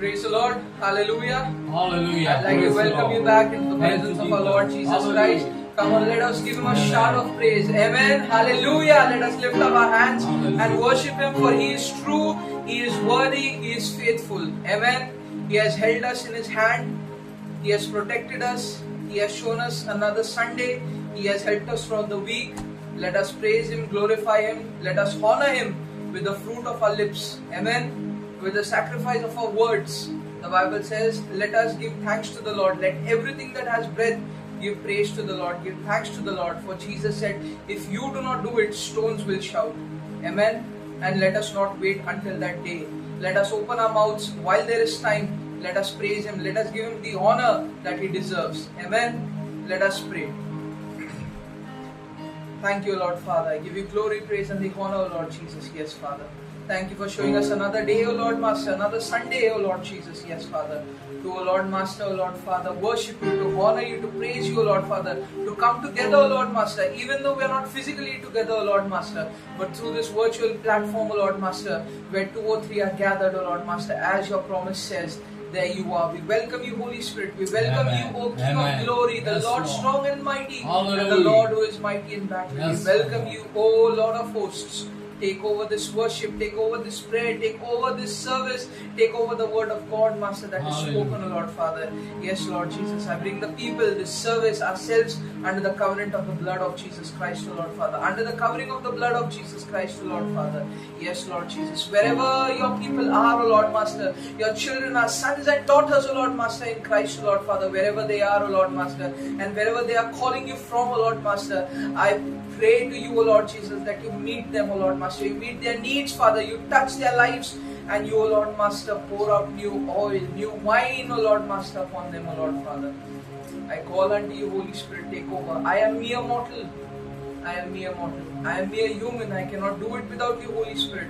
Praise the Lord. Hallelujah. Hallelujah. I'd like to Praise the welcome Lord. you back into the Thank presence you, of our Jesus. Lord Jesus Hallelujah. Christ. Come on, let us give him a Amen. shout of praise. Amen. Hallelujah. Let us lift up our hands Hallelujah. and worship him, for he is true, he is worthy, he is faithful. Amen. He has held us in his hand. He has protected us. He has shown us another Sunday. He has helped us throughout the week. Let us praise him, glorify him. Let us honor him with the fruit of our lips. Amen. With the sacrifice of our words. The Bible says, let us give thanks to the Lord. Let everything that has breath give praise to the Lord. Give thanks to the Lord. For Jesus said, if you do not do it, stones will shout. Amen. And let us not wait until that day. Let us open our mouths while there is time. Let us praise him. Let us give him the honor that he deserves. Amen. Let us pray. Thank you, Lord Father. I give you glory, praise, and the honor, Lord Jesus. Yes, Father. Thank you for showing us another day, O Lord Master, another Sunday, O Lord Jesus. Yes, Father. To, O Lord Master, O Lord Father, worship you, to honor you, to praise you, O Lord Father, to come together, O Lord Master, even though we are not physically together, O Lord Master, but through this virtual platform, O Lord Master, where 2 or 3 are gathered, O Lord Master, as your promise says. There you are. We welcome you, Holy Spirit. We welcome Amen. you, O King Amen. of glory, the Yes, Lord Lord. strong and mighty, Hallelujah. and the Lord who is mighty in battle. Yes, We welcome Lord. you, O Lord of hosts. Take over this worship, take over this prayer, take over this service, take over the word of God, Master, that is Hallelujah. spoken, O Lord Father. Yes, Lord Jesus, I bring the people, this service, ourselves, under the covenant of the blood of Jesus Christ, O Lord Father. Under the covering of the blood of Jesus Christ, O Lord Father. Yes, Lord Jesus. Wherever your people are, O Lord Master, your children are sons and daughters, O Lord Master, in Christ, O Lord Father. Wherever they are, O Lord Master, and wherever they are calling you from, O Lord Master, I pray to you, O Lord Jesus, that you meet them, O Lord Master. You meet their needs, Father. You touch their lives, and you, O Lord Master, pour out new oil, new wine, O Lord Master, upon them, O Lord Father. I call unto you, Holy Spirit, take over. I am mere mortal. I am mere mortal. I am mere human. I cannot do it without you, Holy Spirit.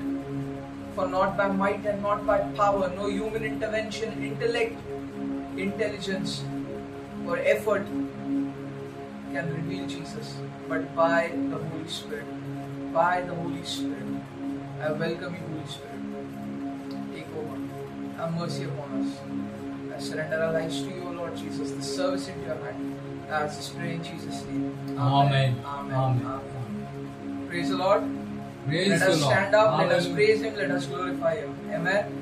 For not by might and not by power, no human intervention, intellect, intelligence, or effort can reveal Jesus, but by the Holy Spirit. By the Holy Spirit. I welcome you, Holy Spirit. Take over. Have mercy upon us. I surrender our lives to you, O Lord Jesus. The service into your hand. I ask this prayer in Jesus' name. Amen. Amen. Amen. Amen. Praise the Lord. Praise Let the us Lord. stand up. Let us Hallelujah. praise him. Let us glorify him. Amen.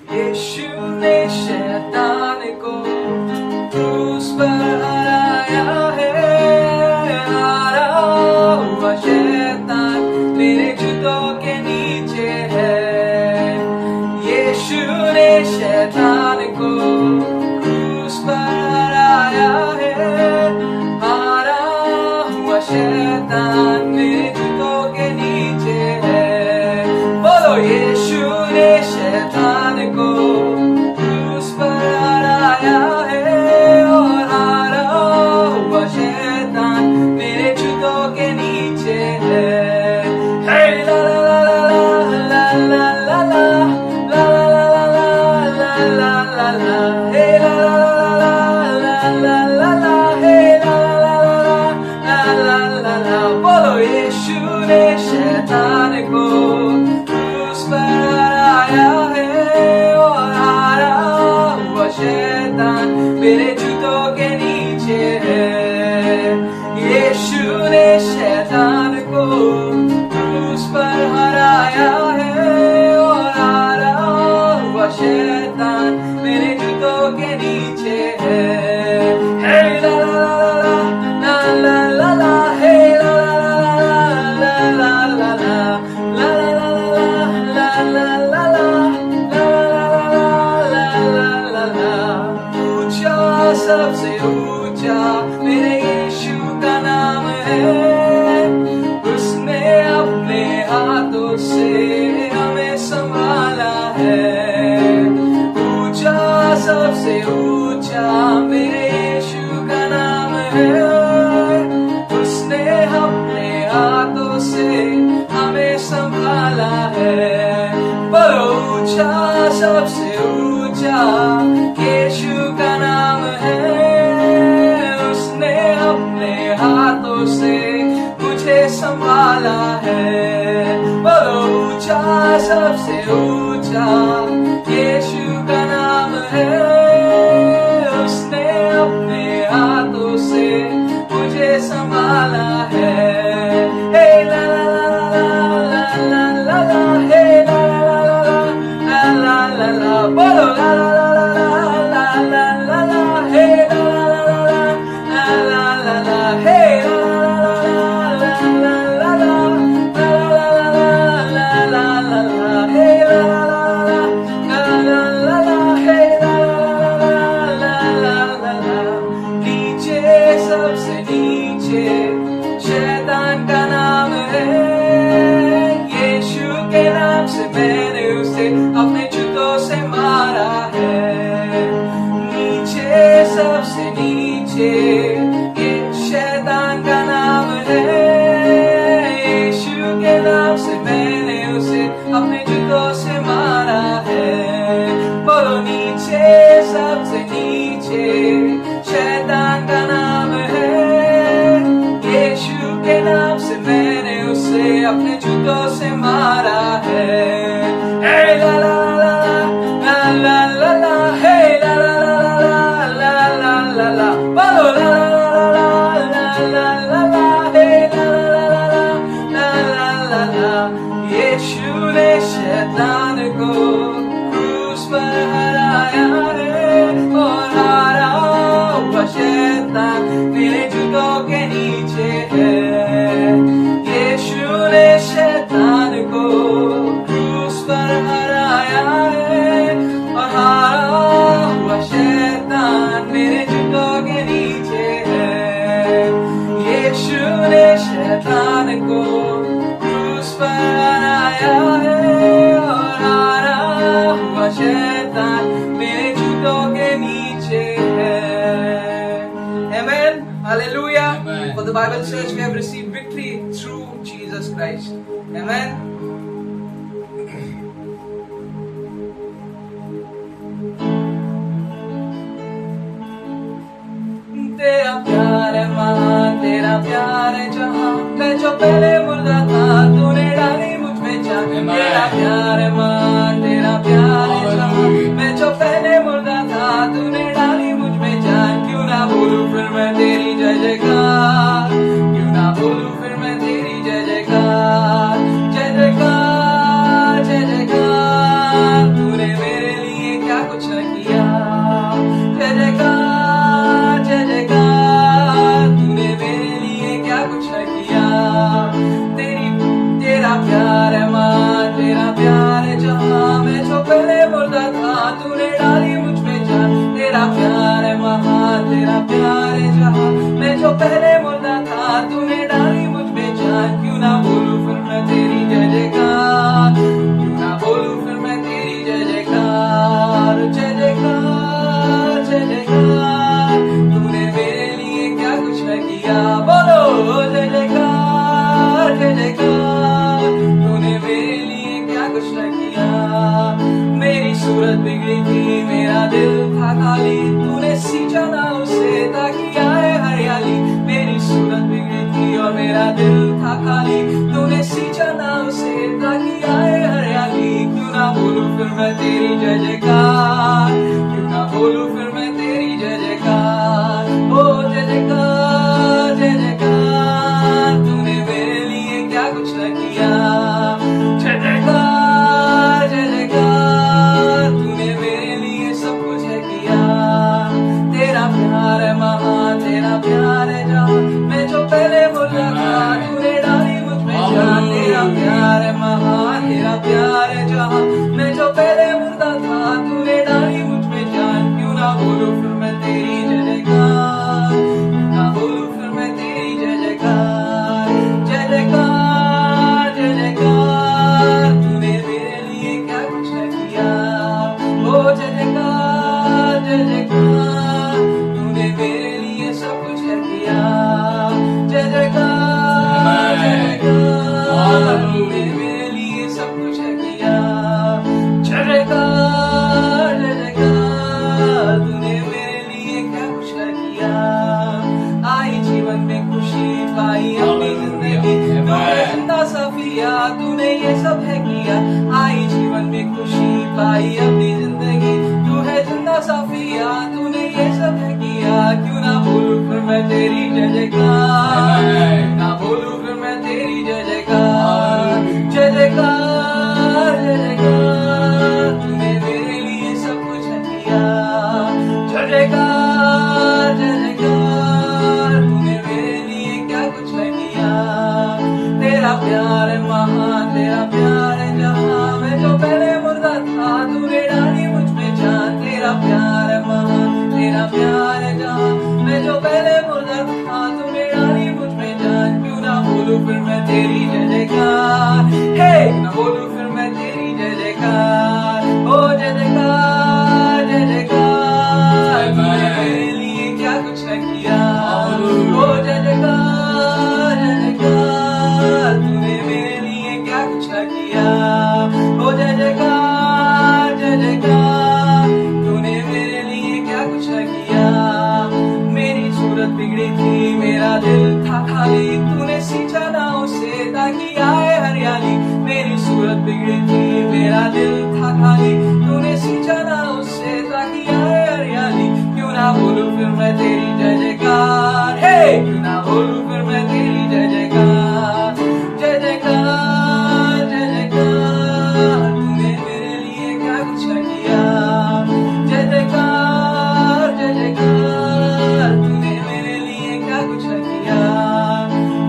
यीशु ने शैतान को क्रूस पर हराया है, हारा हुआ शैतान मेरे जूतों के नीचे है। यीशु ने शैतान को क्रूस पर हराया है, हारा हुआ शैतान मेरे जूतों के नीचे है। बोलो यीशु ने शैतान को क्रूस पर हराया है, और हारा हुआ शैतान मेरे जूतों के नीचे है। हे ला ला ला ला ला ला ला ला ला ला ला ला, हे ला ला ला ला ला, हे ला ला ला ला। बोलो यीशु ने शैतान को क्रूस पर हराया है, और हारा हुआ शैतान मेरे जूतों के नीचे है। यीशु ने शैतान को क्रूस पर हराया है, और हारा हुआ शैतान मेरे जूतों के नीचे है। हे ला ला ला ला ला, हे ला ला ला ला ला, ला ला ला ला ला। ऊंचा सबसे ऊंचा मेरे यीशु का नाम है, उसने अपने हाथों से हमें संभाला है। ऊंचा सबसे ऊंचा मेरे यीशु का नाम है, उसने अपने हाथों से हमें संभाला है। बड़ा ऊंचा सबसे ऊंचा यीशु का नाम है, उसने अपने हाथों से मुझे संभाला है। बड़ा ऊंचा नीचे, ये शैतान का नाम है, यीशु के नाम से मैंने उसे अपने जूतों से मारा है। बोलो नीचे, सबसे नीचे शैतान का नाम है, यीशु के नाम से मैंने उसे अपने जूतों से मारा है। हे ला ला ला ला ला ला ला, हे ला ला ला ला ला ला ला, बोलो ला ला ला ला ला ला, हे ला ला ला ला ला ला। यीशु ने शैतान को क्रूस पर हराया है, और हारा हुआ शैतान मेरे जूतों के नीचे है। यीशु ने शैतान को क्रूस पर हराया है, और हारा हुआ शैतान मेरे जूतों के नीचे है। यीशु ने शैतान को क्रूस पर हराया है, और हारा हुआ शैतान मेरे जूतों के नीचे है। Amen. Hallelujah. Amen. For the Bible says we have received victory through Jesus Christ. Amen. तेरा प्यार है महान, तेरा प्यार है जहां, मैं जो पहले मुर्दा था तूने डाली मुझ में जान। तेरा प्यार है महान, तेरा प्यार है जहां, मैं जो पहले मुर्दा था तूने डाली मुझ में जान। क्यों ना बोलूं फिर मैं तेरी जय जयकार, क्यों ना बोलूं फिर मैं तेरी जय जयकार, जय जयकार, जय जयकार। तूने मेरे लिए क्या कुछ न किया, जय जयकार, जय जयकार। तूने मेरे लिए क्या कुछ न किया। तेरा प्यार है मां, तेरा प्यार है जहां, मैं जो पहले मुर्दा था तूने डाली मुझ में जान। तेरा प्यार है महान, तेरा प्यार है जहां, मैं जो पहले मुर्दा था तूने डाली मुझ में जान। क्यों ना बोलूं फिर मैं तेरी जय जयकार, क्यों ना बोलूं फिर मैं तेरी जय जयकार, जय जयकार, जय जयकार। तूने मेरे लिए क्या कुछ न किया, बोलो जय जयकार, जय जयकार। तूने मेरे लिए क्या कुछ न किया। मेरी सूरत बिगड़ी थी, मेरा दिल था खाली, तूने सींचा ना उसे ताकि आए हरियाली। मेरी सूरत बिगड़ी थी और मेरा दिल था खाली, तूने सींचा ना उसे ताकि आए हरियाली। क्यों ना बोलूं फिर मैं तेरी जय जयकार, क्यों ना बोलूं फिर मैं तेरी जय जयकार, ओ जय जयकार, जय जयकार। तूने मेरे लिए क्या कुछ न किया, जय जयकार, जय जयकार। तूने मेरे लिए सब कुछ है किया। तेरा प्यार है महान, तेरा प्यार है जहां, मैं जो पहले मुर्दा था तूने डाली मुझ में जान। तेरा प्यार है महान, तेरा प्यार है जहां, मैं जो पहले मुर्दा था तूने डाली मुझ में जान। क्यों ना बोलूं फिर मैं तेरी जय जयकार, क्यों ना बोलूं फिर मैं तेरी जय जयकार, जय जयकार, जय जयकार। तूने मेरे लिए क्या कुछ न किया, ओ जय जयकार, जय जयकार। तूने मेरे लिए सब कुछ है किया, जय जयकार, जय जयकार। तूने मेरे लिए सब कुछ है किया, जय जयकार, जय जयकार। तूने मेरे लिए क्या कुछ न किया। आई जीवन में खुशी पाई अपनी जिंदगी, तूने जिंदा सफिया, तूने ये सब है किया। आई जीवन में खुशी पाई अपनी जिंदगी, तू है जिंदा सफिया, तूने ये सब है किया। क्यों ना बोलूं फिर मैं तेरी जय जयकार, क्यों ना बोलूं फिर मैं तेरी जय जयकार, जय जयकार, जय जयकार। तूने मेरे लिए सब कुछ है किया, जय जयकार, जय जयकार। तूने मेरे लिए क्या कुछ है किया। तेरा प्यार है महान, तेरा प्यार है जहां, मैं जो पहले मुर्दा था तूने डाली मुझ में जान। तेरा प्यार है महान, तेरा प्यार है जहां, मैं जो पहले मुर्दा था तूने डाली मुझ में जान। क्यों ना बोलूं फिर मैं तेरी जय जयकार, हे ना बोलूं फिर मैं तेरी जय जयकार, ओ जय जयकार, जय जयकार। तूने मेरे लिए क्या कुछ न किया, बिगड़ी थी, मेरा दिल था खाली, तूने सींचा ना उसे ताकि आए हरियाली। मेरी सूरत बिगड़ी थी, मेरा दिल था खाली, तूने सींचा ना उसे ताकि आए हरियाली। क्यों ना बोलूं फिर मैं तेरी जय जयकार, हे क्यों ना बोलूं फिर मैं तेरी जय जयकार, जय जयकार, जय जयकार। तूने मेरे लिए क्या कुछ किया, जय जयकार, जय जयकार। तूने मेरे लिए क्या कुछ किया।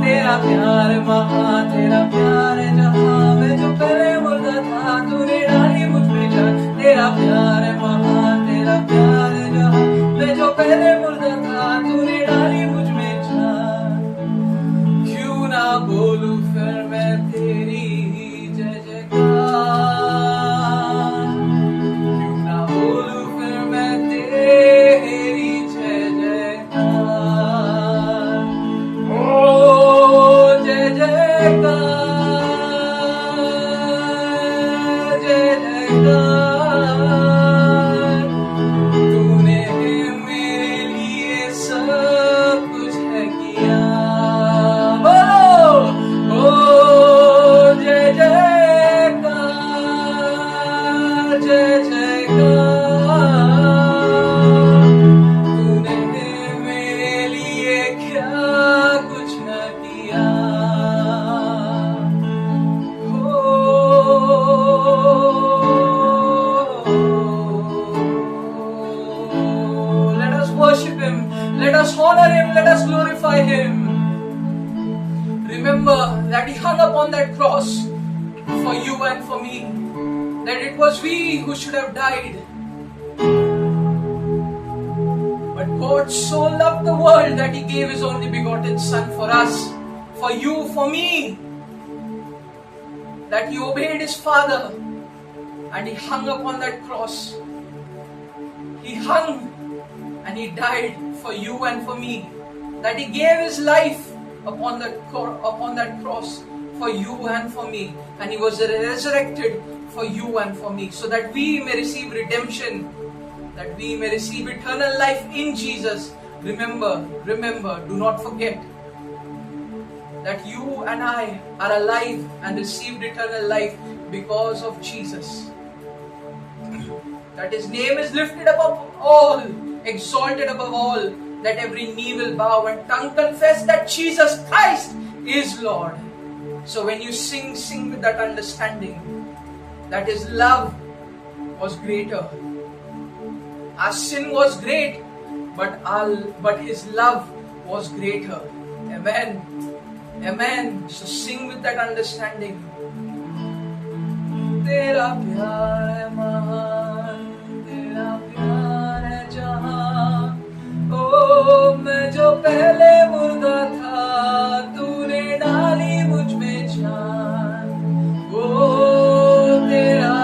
तेरा प्यार महान, तेरा प्यार है जहां, मैं जो पहले मुर्दा था तूने डाली मुझ में जान। तेरा प्यार है महान, तेरा प्यार है जहां, मैं जो पहले मुर्दा था तूने डाली मुझ में जान। क्यों ना बोलूं फिर मैं तेरी जय जयकार, क्यों ना बोलूं फिर मैं तेरी जय जयकार। ओ जय जयकार, जय जयकार। तूने मेरे लिए सब कुछ है किया। बोलो ओ जय जयकार, जय जयकार। तूने मेरे लिए क्या कुछ न KIA. Let us worship Him, let us honor Him, let us glorify Him. Remember that He hung upon that cross for you and for me, that it was we who should have died. But God so loved the world that He gave His only begotten Son for us, for you, for me, that He obeyed His Father and He hung upon that cross. He hung and He died for you and for me, that He gave His life upon that cross for you and for me, and He was resurrected for you and for me, so that we may receive redemption, that we may receive eternal life in Jesus. Remember, do not forget that you and I are alive and received eternal life because of Jesus. That His name is lifted above all, exalted above all, that every knee will bow and tongue confess that Jesus Christ is Lord. So when you sing with that understanding that His love was greater. Our sin was great, but His love was greater. Amen. Amen. So sing with that understanding. तेरा प्यार है महान, तेरा प्यार है जहां। ओ मैं जो पहले मुर्दा था तूने डाली मुझ में जान। ओ तेरा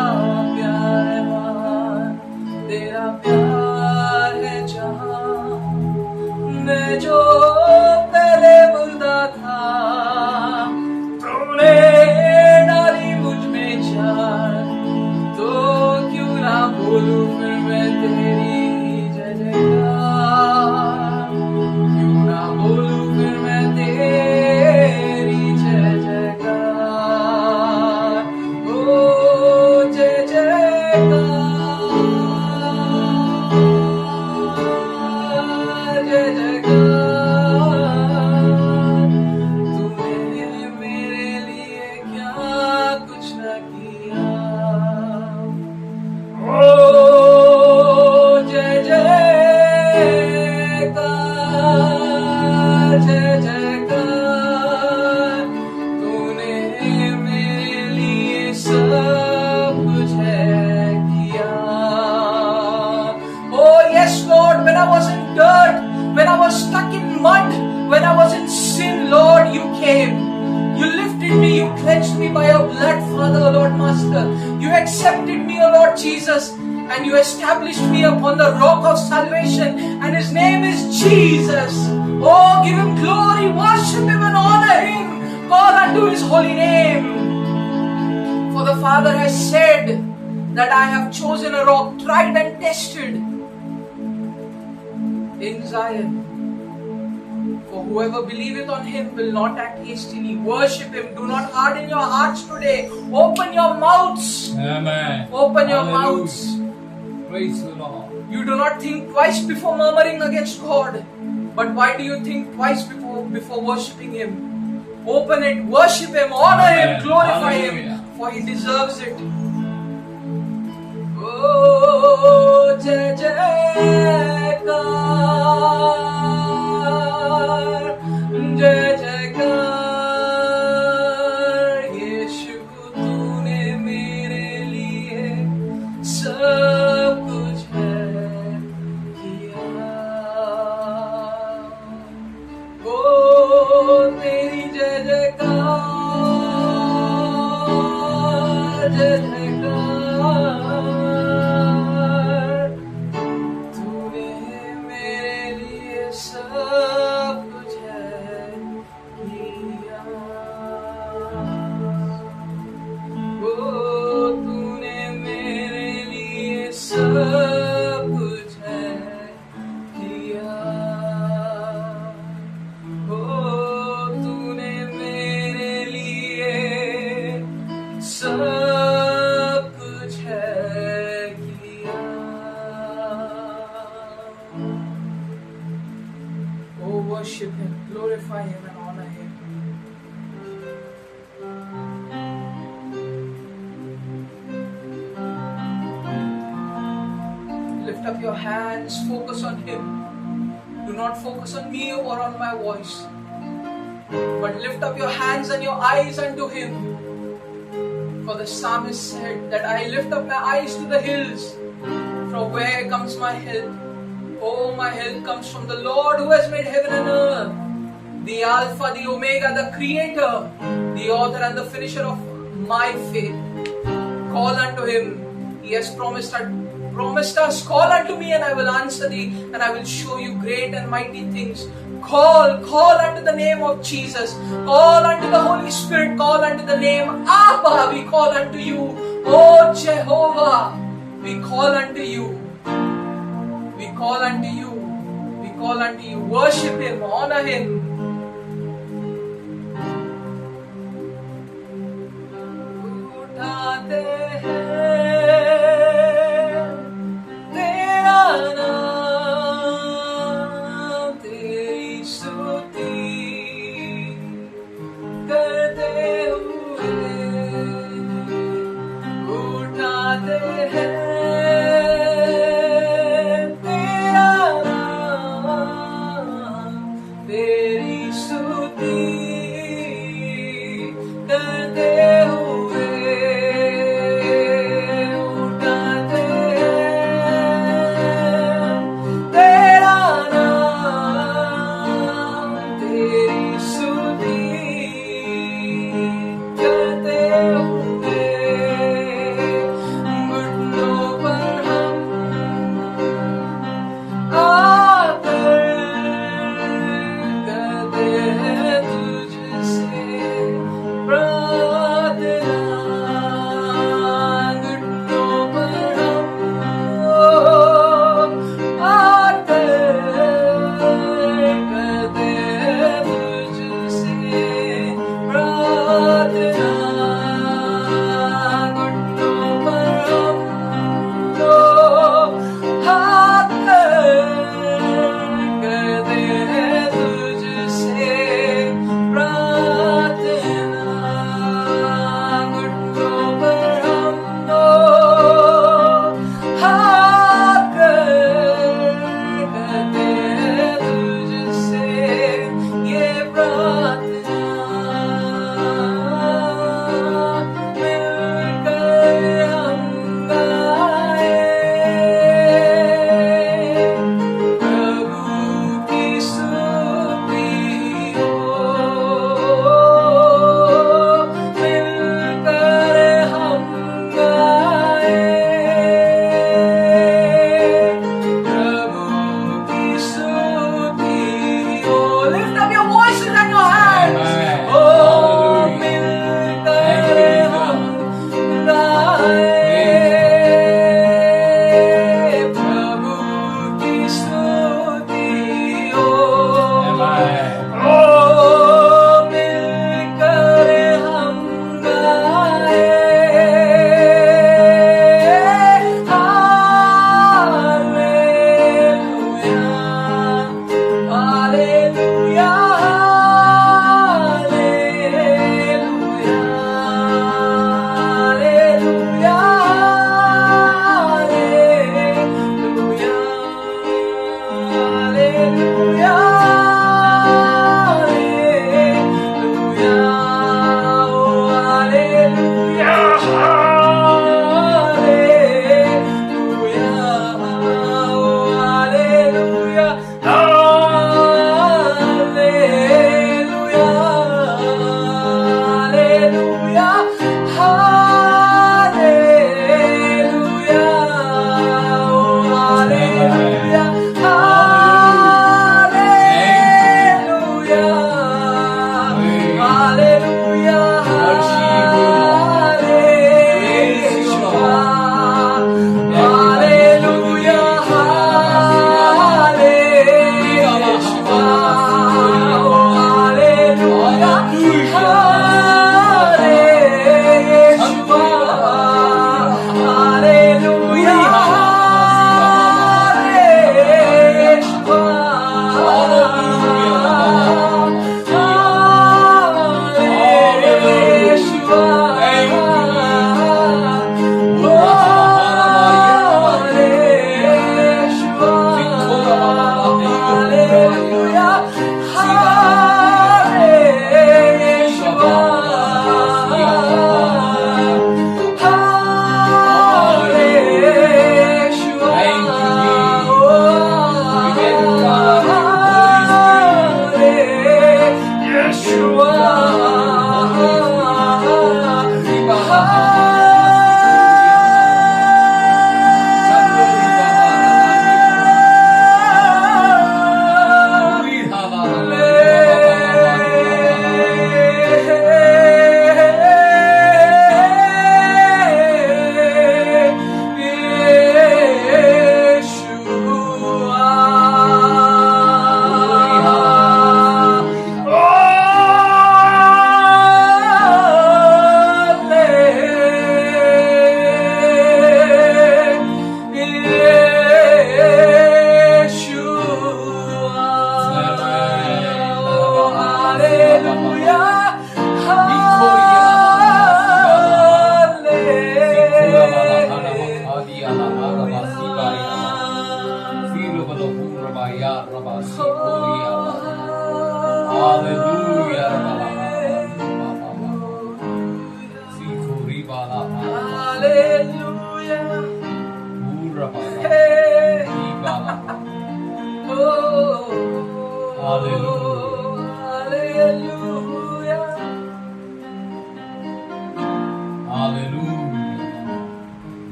प्यार है महान, तेरा प्यार है जहां, मैं जो पहले मुर्दा था तूने डाली मुझ में जान। तो क्यों ना बोलूं फिर मैं तेरी जय जयकार, क्यों ना बोलूं फिर मैं तेरी जय जयकार। ओ जय जयकार, जय जयकार। तूने मेरे लिए क्या कुछ न किया। ओ जय जयकार, जय जयकार। तूने मेरे लिए सब कुछ है KIA. Oh yes Lord, when I was in dirt, when I was stuck in mud, when I was in sin, Lord, you came. You lifted me, you cleansed me by your blood, Father, Lord, Master. You accepted me, O Lord Jesus, and you established me upon the rock of salvation, and His name is Jesus. Oh, give Him glory, worship Him and honor Him. Call unto His holy name. For the Father has said that I have chosen a rock, tried and tested in Zion. For whoever believeth on him will not act hastily. Worship him. Do not harden your hearts today. Open your mouths. Amen. Open your Hallelujah. mouths. Praise the Lord. You do not think twice before murmuring against God. But why do you think twice before worshiping him? Open it. Worship him. Honor him. Amen. Glorify Hallelujah. him. For he deserves it. Oh, Jai Jaikar, Jai Jaikar, यीशु तूने मेरे लिए सब कुछ है KIA. ओ तेरी जय जयकार, जय जयकार, तूने मेरे लिए सब कुछ है किया। ओ तूने मेरे लिए सब कुछ है किया। ओ तूने मेरे लिए सब कुछ है KIA. Oh, worship him, glorify him and honor him. Lift up your hands, focus on him. Do not focus on me or on my voice, but lift up your hands and your eyes unto him. For the psalmist said that I lift up my eyes to the hills. From where comes my help? Oh, my help comes from the Lord who has made heaven and earth. The Alpha, the Omega, the Creator, the author and the finisher of my faith. Call unto him. He has promised us, call unto me and I will answer thee, and I will show you great and mighty things. Call unto the name of Jesus. Call unto the Holy Spirit. Call unto the name Abba. We call unto you. Oh Jehovah, we call unto you. We call unto you. We call unto you. Worship him. Honor him. उठाते हैं तेरा नाम, तेरी स्तुति करते हुए उठाते हैं तेरा नाम, तेरी स्तुति करते हुए उठाते हैं तेरा नाम,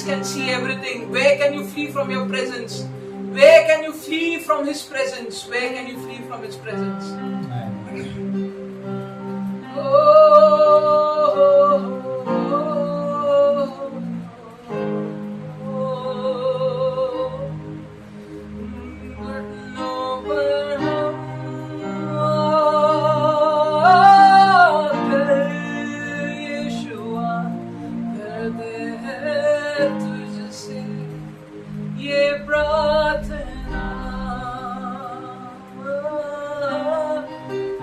Can see everything. Where can you flee from your presence? Where can you flee from His presence? Where can you flee from His presence?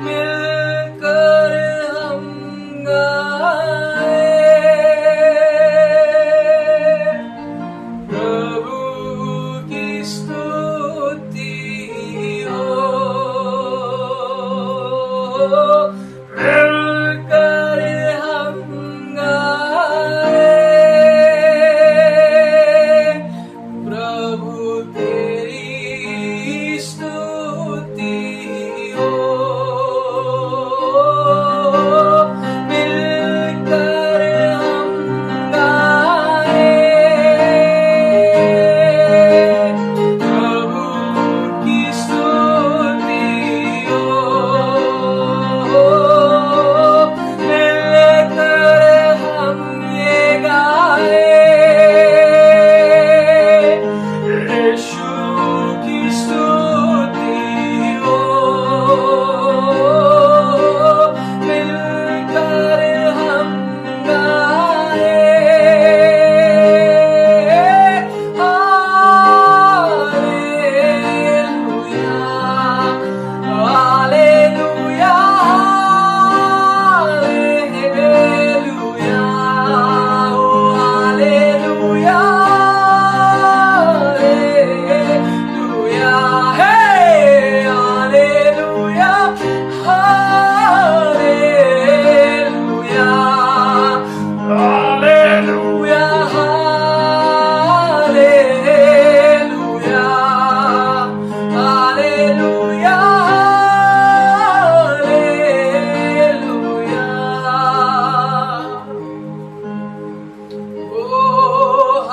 Mill मिलकर हम गाए प्रभु तेरी स्तुति हो। मिलकर हम गाए प्रभु की स्तुति हो। मिलकर हम ये गाए यीशु की स्तुति हो। मिलकर हम गाए हालेलुया, हालेलुया, हालेलुया, हालेलुया, हे hallelujah, hallelujah, hallelujah, hallelujah, hallelujah, hallelujah. Oh,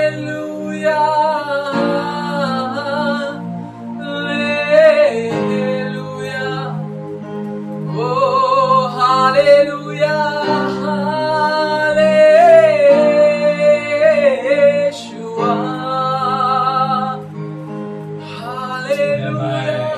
hallelujah, hallelujah. Oh, hallelujah, Yeshua. Hallelujah,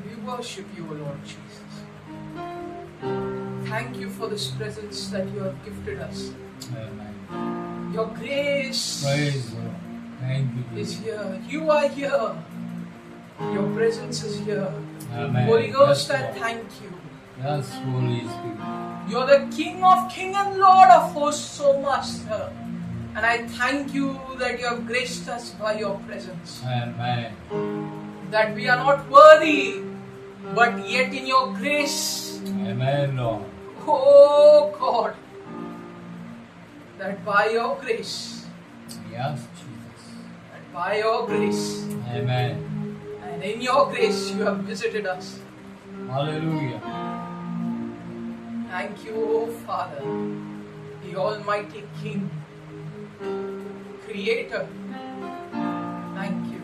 we worship you, O Lord Jesus. Thank you for this presence that you have gifted us. Amen. Your grace Praise the Lord. Thank you, is Jesus. here. You are here. Your presence is here. Amen. Holy Ghost, Yes, I Lord. thank you. Yes, Holy Spirit. You're the King of Kings and Lord of hosts, O Master. And I thank you that you have graced us by your presence. Amen. That we are not worthy, but yet in your grace, Amen, Lord. oh God, that by your grace, Yes, Jesus. that by your grace, Amen. and in your grace you have visited us. Hallelujah. Thank you, O Father, the Almighty King, Creator. Thank you.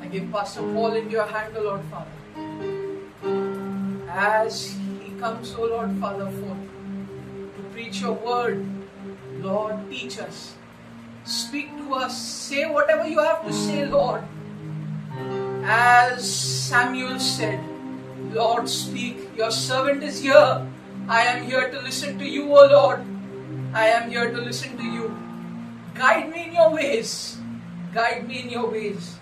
I give Pastor Paul into your hand, O Lord Father. As he comes, O Lord Father, forth to preach your word, Lord, teach us. Speak to us. Say whatever you have to say, Lord. As Samuel said, Lord, speak. Your servant is here. I am here to listen to you, O Lord. I am here to listen to you. Guide me in your ways. Guide me in your ways.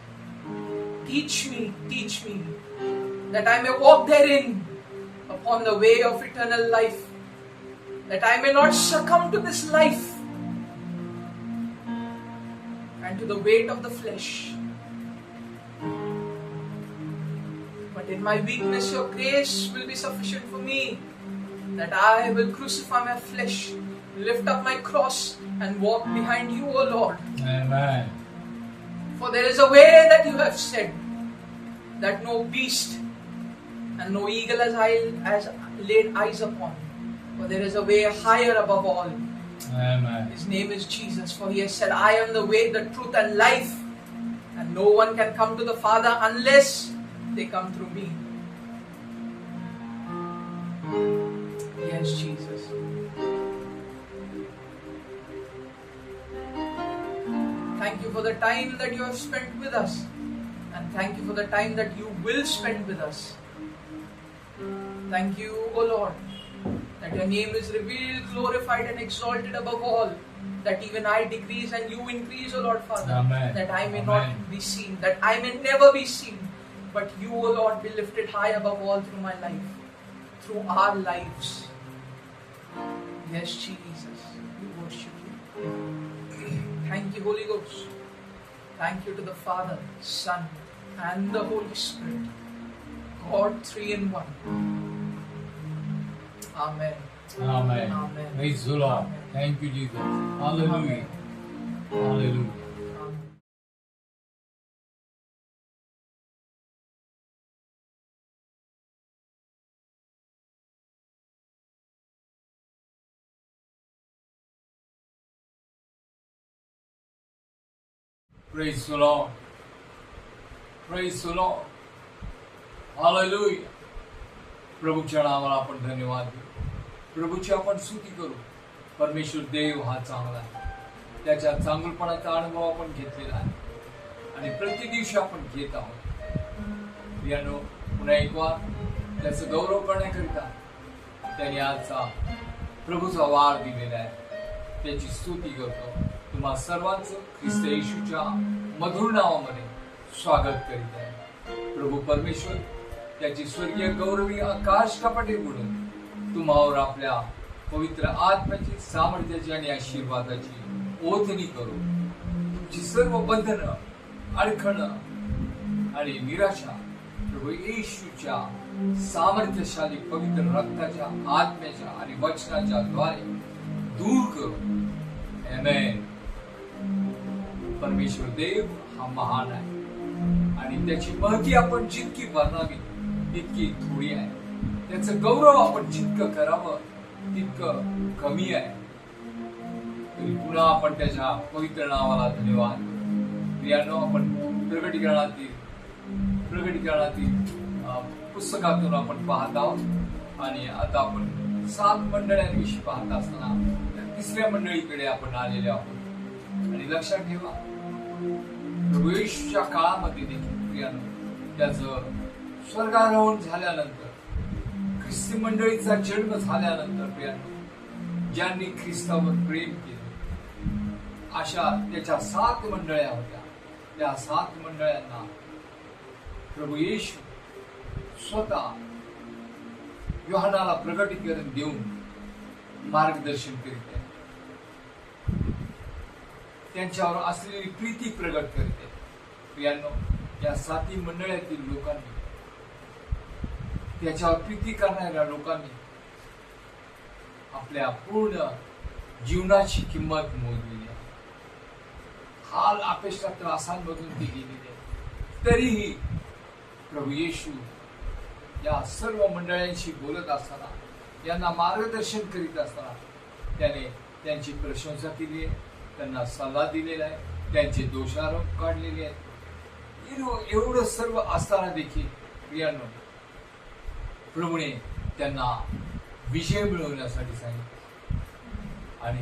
Teach me, that I may walk therein upon the way of eternal life, that I may not succumb to this life and to the weight of the flesh. But in my weakness, your grace will be sufficient for me, that I will crucify my flesh, lift up my cross, and walk behind you, O Lord. Amen. For there is a way that you have said, that no beast and no eagle has laid eyes upon. For there is a way higher above all. Amen. His name is Jesus. For he has said, I am the way, the truth, and life. And no one can come to the Father unless they come through me. Yes, Jesus. you for the time that you have spent with us. And thank you for the time that you will spend with us. Thank you, O Lord, that your name is revealed, glorified and exalted above all. That even I decrease and you increase, O Lord Father. Amen. That I may Amen. not be seen, that I may never be seen. But you, O Lord, be lifted high above all through my life, through our lives. Yes, Jesus, we worship you. Thank you, Holy Ghost. Thank you to the Father, Son, and the Holy Spirit. God 3 in 1. Amen. Amen. Amen. Praise the Lord. Amen. Thank you, Jesus. Hallelujah. Amen. Hallelujah. Amen. Praise the Lord. Praise the Lord. Hallelujah. प्रभूच्या नावाला आपण धन्यवाद देऊ. प्रभूची आपण स्तुती करू. परमेश्वर देव हा चांगला आहे. त्याच्या चांगुलपणाचा अनुभव आपण घेतलेला आहे आणि प्रति दिवशी आपण घेत आहोत. प्रियानो, पुन्हा एक वार त्याचं गौरव करण्याकरिता त्याने आजचा प्रभूचा वार दिलेला आहे. त्याची स्तुती करतो. तुम्हा सर्वांचं ख्रिस्त येशूच्या मधुर नावामध्ये स्वागत करीत आहे. प्रभू परमेश्वर त्याची स्वर्गीय गौरवी आकाश कपाटे उघडून तुम्हावर आपल्या पवित्र आत्म्याची, सामर्थ्याची आणि आशीर्वादाची ओथणी करू. तुमची सर्व बंधनं, अडखणं आणि निराशा प्रभू येशूच्या सामर्थ्यशाली पवित्र रक्ताच्या, आत्म्याच्या आणि वचनाच्या द्वारे दूर करू. आमेन. परमेश्वर देव हा महान आहे आणि त्याची महती आपण जितकी वर्णावी तितकी थोडी आहे. त्याचं गौरव आपण जितकं करावं तितकं कमी आहे. तरी पुन्हा आपण त्याच्या पवित्र नावाला धन्यवाद. प्रियानो, आपण प्रगटीकरणातील पुस्तकातून आपण पाहत आहोत आणि आता आपण 7 मंडळांविषयी पाहत असताना 3ऱ्या मंडळीकडे आपण आलेले आहोत. आणि लक्षात ठेवा, प्रभू येशूच्या काळामध्ये देखील प्रियानो त्याचं स्वर्गारोहण झाल्यानंतर, ख्रिस्ती मंडळीचा जन्म झाल्यानंतर प्रियानो ज्यांनी ख्रिस्तावर प्रेम केले अशा त्याच्या 7 मंडळ्या होत्या. त्या 7 मंडळांना प्रभू येशू स्वतः योहानाला प्रगटीकरण देऊन मार्गदर्शन करीत आहे. त्यांच्यावर असलेली प्रीती प्रगट करते. प्रियांनो, या 7 मंडळातील लोकांनी, त्याच्यावर प्रीती करणाऱ्या लोकांनी आपल्या पूर्ण जीवनाची किंमत मोजलेली आहे. हाल अपेक्षा त्रासांमधून ती गेलेली आहे. तरीही प्रभू येशू या सर्व मंडळांशी बोलत असताना, यांना मार्गदर्शन करीत असताना त्याने त्यांची प्रशंसा केली आहे, त्यांना सल्ला दिलेला आहे, त्यांचे दोषारोप काढलेले आहेत. एवढं सर्व असताना देखील प्रियांनो प्रभूने त्यांना विजय मिळवण्यासाठी सांगितले. आणि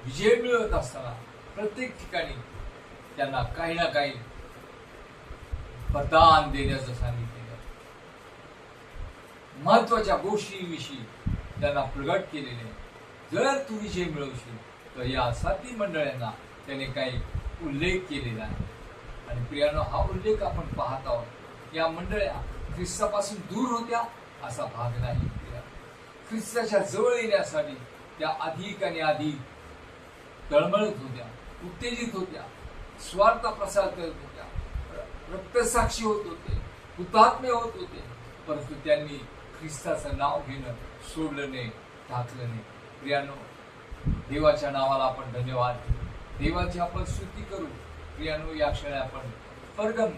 विजय मिळवत असताना प्रत्येक ठिकाणी त्यांना काही ना काही वरदान देण्याचं सांगितलेलं आहे. महत्वाच्या गोष्टींविषयी त्यांना प्रगट केलेले आहे. जर तू विजय मिळवशील तर या 7 मंडळांना त्याने काही उल्लेख केलेला आहे. आणि प्रियानो, हा उल्लेख आपण पाहत आहोत. या मंडळ्या ख्रिस्तापासून दूर होत्या असा भाग नाही. ख्रिस्ताच्या जवळ येण्यासाठी त्या अधिक आणि अधिक तळमळत होत्या, उत्तेजित होत्या, स्वार्थ प्रसार करत होत्या, रक्तसाक्षी होत होते, हुतात्मे होत होते. परंतु त्यांनी ख्रिस्ताचं नाव घेणं सोडलं नाही, टाकलं नाही. प्रियानो, देवाच्या नावाला आपण धन्यवाद देऊ. देवाची आपण स्तुती करू. प्रियानो, या क्षणी आपण परगम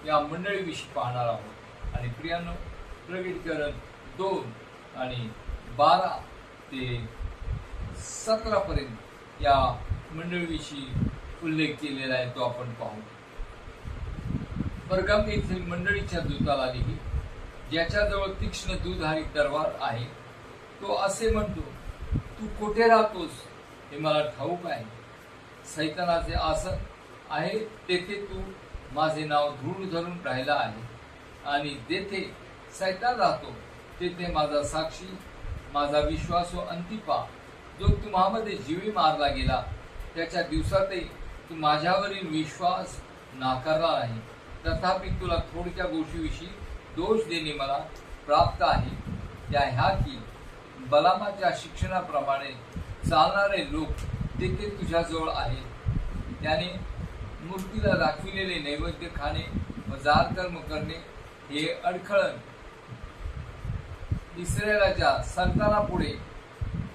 या मंडळीविषयी पाहणार आहोत. आणि प्रियानो, प्रगटीकरण 2 आणि 12 ते 17 पर्यंत या मंडळीविषयी उल्लेख केलेला आहे, तो आपण पाहू. परगम येथील मंडळीच्या दूताला लिही, ज्याच्याजवळ तीक्ष्ण दुधारी तलवार आहे, तो असे म्हणतो, तू कोठे राहतोस हे मला ठाऊक आहे. सैतानाचे आसन आहे, तेथे तू माझे नाव दृढ धरून राहिला आहे. आणि जेथे सैतान राहतो तेथे माझा साक्षी, माझा विश्वासो अंतिपा, जो तुम्हामध्ये जीवी मारला गेला, त्याच्या दिवसातही तू माझ्यावरील विश्वास नाकारला नाही. तथापि तुला थोडक्या गोष्टीविषयी दोष देणे मला प्राप्त आहे. त्या ह्या की बलामाच्या शिक्षणाप्रमाणे चालणारे लोक तेथे तुझ्याजवळ आहेत. त्याने मूर्तीला दाखविलेले नैवेद्य खाणे व जारकर्म करणे हे अडखळण इस्रायलाच्या संतानापुढे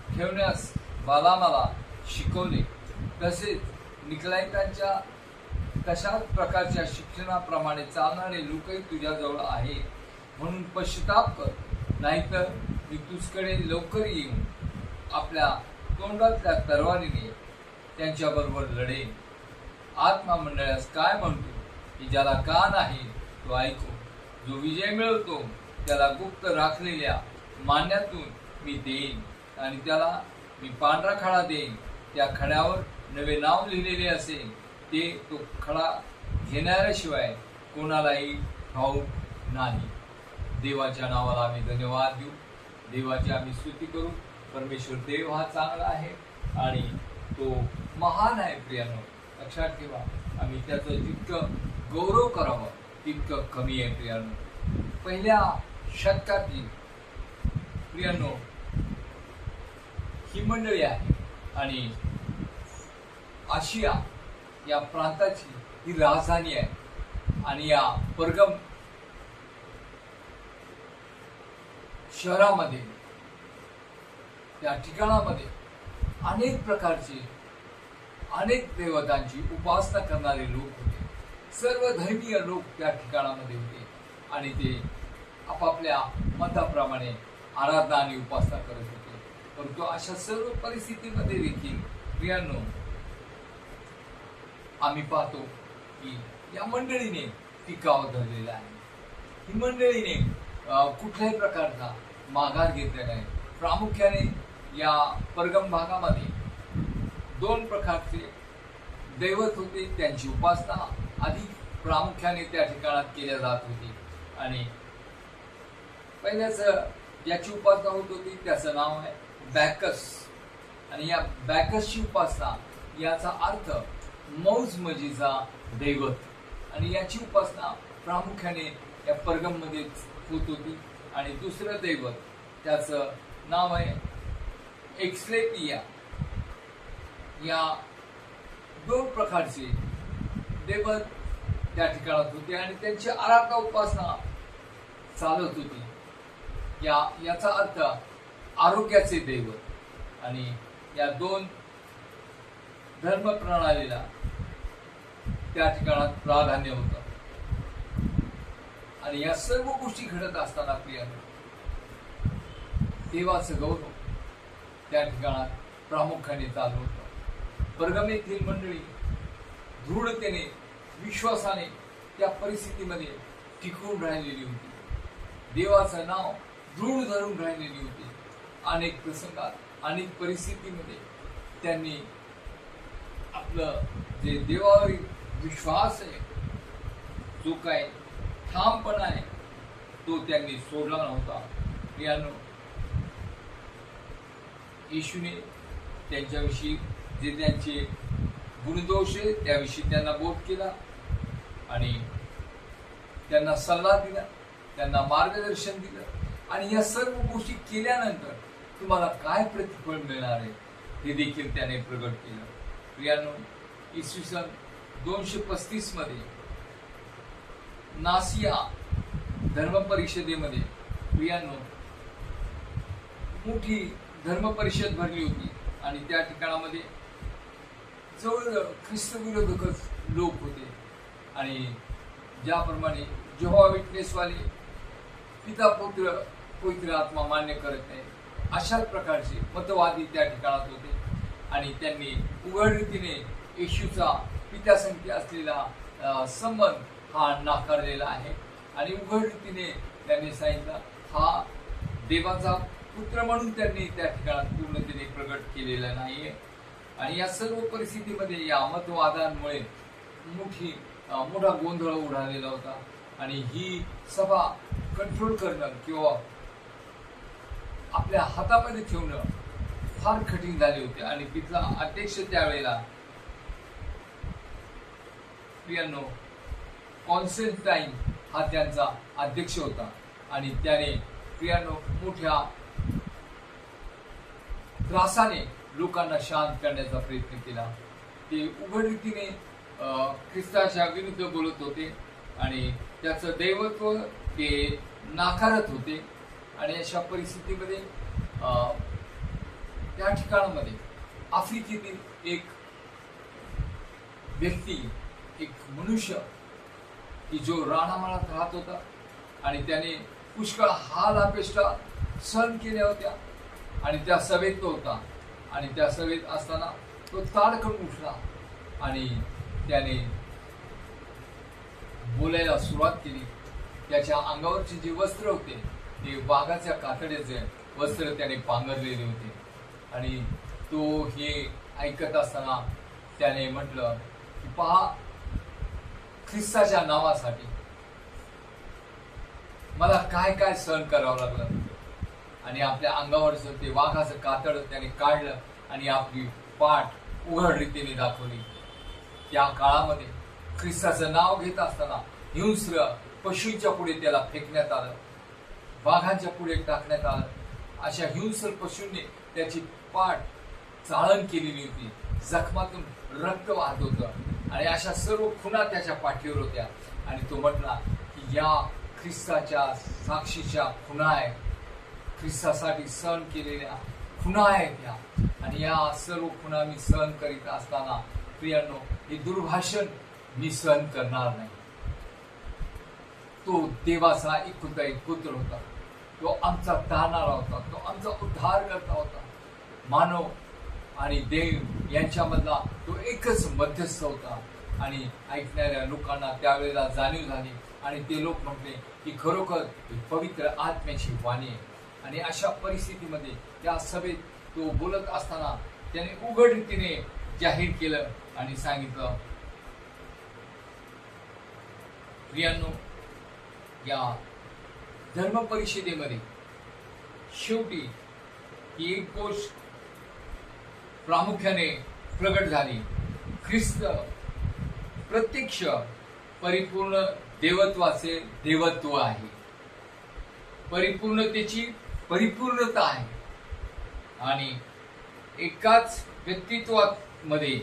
ठेवण्यास बालामाला शिकवले. तसेच निकलाईतांच्या तशाच प्रकारच्या शिक्षणाप्रमाणे चालणारे लोकही तुझ्याजवळ आहे. म्हणून पश्चाताप कर, नाहीतर मी तुझकडे लवकर येऊन आपल्या तोंडातल्या तलवारीने त्यांच्याबरोबर लढेन. आत्मा मंडळास काय म्हणतो की ज्याला कान आहे तो ऐको. जो विजय मिळवतो त्याला गुप्त राखलेल्या मान्यातून मी देईन, आणि त्याला मी पांढरा खडा देईन. त्या खड्यावर नवे नाव लिहिलेले असेल, ते तो खडा घेणाऱ्याशिवाय कोणालाही ठाऊक नाही. देवाच्या नावाला आम्ही धन्यवाद देऊ, देवाची आम्ही स्तुती करू. परमेश्वर देव हा चांगला आहे आणि तो महान आहे. प्रियानो, लक्षात ठेवा, आम्ही त्याचं जितकं गौरव करावं तितकं कमी आहे. प्रियानो, पहिल्या शतकातील प्रियानो ही मंडळी आहे आणि आशिया या प्रांताची ही राजधानी आहे. आणि या परगम शहरामध्ये, त्या ठिकाणामध्ये अनेक प्रकारचे, अनेक देवतांची उपासना करणारे लोक होते. सर्व धर्मीय लोक त्या ठिकाणामध्ये होते आणि ते आपापल्या मताप्रमाणे आराधना आणि उपासना करत होते. परंतु अशा सर्व परिस्थितीमध्ये देखील प्रियांनो आम्ही पाहतो की या मंडळीने टिकाव धरलेला आहे. ही मंडळीने कुठल्याही प्रकारचा माघार घेतलेला आहे. प्रामुख्याने या परगम भागामध्ये 2 प्रकारचे दैवत होते, त्यांची उपासना अधिक प्रामुख्याने त्या ठिकाणात केल्या जात होती. आणि पहिल्याच याची उपासना होत होती, त्याचं नाव आहे बॅकस. आणि या बॅकसची उपासना, याचा अर्थ मौज मजेचा दैवत, आणि याची उपासना प्रामुख्याने या परगम मध्ये होत होती. आणि दुसरं दैवत, त्याचं नाव आहे एक्सलेपिया. या 2 प्रकारचे दैवत त्या ठिकाणात होते आणि त्यांची आराधना उपासना चालत होती. याचा अर्थ आरोग्याचे दैवत. आणि या 2 धर्म प्रणालीला त्या ठिकाणात प्राधान्य होतं. आणि या सर्व गोष्टी घडत असताना प्रियांनो देवाचं गौरव त्या ठिकाणात प्रामुख्याने चालू होतं. परगम येथील मंडळी दृढतेने, विश्वासाने त्या परिस्थितीमध्ये टिकून राहिलेली होती. देवाचं नाव दृढ धरून राहिलेली होती. अनेक प्रसंगात, अनेक परिस्थितीमध्ये त्यांनी आपलं जे देवावरील विश्वास आहे, जो काय ठामपणा आहे, तो त्यांनी सोडला नव्हता. प्रियांनो, येशूने त्यांच्याविषयी जे त्यांचे गुणदोष आहे त्याविषयी त्यांना बोध केला आणि त्यांना सल्ला दिला, त्यांना मार्गदर्शन दिलं. आणि या सर्व गोष्टी केल्यानंतर तुम्हाला काय प्रतिफळ मिळणार आहे हे देखील त्याने प्रगट केलं. प्रियांनो, इसवी सन 235 मध्ये नासिया धर्म परिषदेमध्ये प्रियांनो मोठी धर्म परिषद भरली होती. आणि त्या ठिकाणामध्ये जवळ ख्रिस्त विरोधकच लोक होते. आणि ज्याप्रमाणे जेव्हा विटनेसवाले पिता पुत्र पवित्र आत्मा मान्य करत नाही, अशाच प्रकारचे मतवादी त्या ठिकाणात होते. आणि त्यांनी उघड रीतीने येशूचा पित्यासंगती असलेला संबंध हा नाकारलेला आहे. आणि उघड रीतीने त्यांनी सांगितलं हा देवाचा पुत्र म्हणून त्यांनी त्या ठिकाणात पूर्णतेने प्रगट केलेला नाहीये. आणि या सर्व परिस्थितीमध्ये या मतवादांमुळे मोठा गोंधळ उडालेला होता आणि ही सभा कंट्रोल करणं किंवा आपल्या हातामध्ये ठेवणं फार कठीण झाले होते. आणि तिथला अध्यक्ष त्यावेळेला प्रियांनो कॉन्स्टंटाईन हा त्यांचा अध्यक्ष होता आणि त्याने प्रियांनो मोठ्या त्रासाने लोकांना शांत करण्याचा प्रयत्न केला. ते उघड रीतीने ख्रिस्ताच्या विरुद्ध बोलत होते आणि त्याचं दैवत्व ते नाकारत होते. आणि अशा परिस्थितीमध्ये त्या ठिकाणामध्ये आफ्रिकेतील एक व्यक्ती, एक मनुष्य की जो रानामाळात राहत होता आणि त्याने पुष्कळ हाल अपेष्टा सहन केल्या होत्या आणि त्या सभेत तो होता. आणि त्या सभेत असताना तो ताडकन उठला आणि त्याने बोलायला सुरुवात केली. त्याच्या अंगावरचे जे वस्त्र होते ते वाघाच्या कातड्याचे वस्त्र त्याने पांघरलेले होते. आणि तो हे ऐकत असताना त्याने म्हटलं की पहा, ख्रिस्ताच्या नावासाठी मला काय काय सहन करावं लागलं. आणि आपल्या अंगावरचं ते वाघाचं कातड त्याने काढलं आणि आपली पाठ उघड रीतीने दाखवली. त्या काळामध्ये ख्रिस्ताचं नाव घेत असताना हिंस्र पशूंच्या पुढे त्याला फेकण्यात आलं, वाघांच्या पुढे टाकण्यात आलं. अशा हिंस्र पशूंनी त्याची पाठ चाळण केलेली होती, जखमातून रक्त वाहत होतं आणि अशा सर्व खुणा त्याच्या पाठीवर होत्या. आणि तो म्हटला की या ख्रिस्ताच्या साक्षीच्या खुणा आहेत, ख्रिस्तासाठी सहन केलेल्या खुणा आहेत या. आणि या सर्व खुणा मी सहन करीत असताना प्रियांनो, हे दुर्भाषण मी सहन करणार नाही. तो देवाचा एकुलता एक पुत्र होता, तो आमचा तारणारा होता, तो आमचा उद्धार करता होता. मानव आणि देव यांच्यामधला तो एकच मध्यस्थ होता. आणि ऐकणाऱ्या लोकांना त्यावेळेला जाणीव झाली आणि ते लोक म्हटले की खरोखर पवित्र आत्म्याची वाणी आहे. आणि अशा परिस्थितीमध्ये त्या सभेत तो बोलत असताना त्याने उघड रीतीने जाहीर केलं आणि सांगितलं, प्रियांनो, या धर्म परिषदेमध्ये शेवटी ही एक गोष्ट प्रामुख्याने प्रगट झाली. ख्रिस्त प्रत्यक्ष परिपूर्ण देवत्वाचे देवत्व आहे, परिपूर्णतेची परिपूर्णता आहे. आणि एकाच व्यक्तित्वामध्ये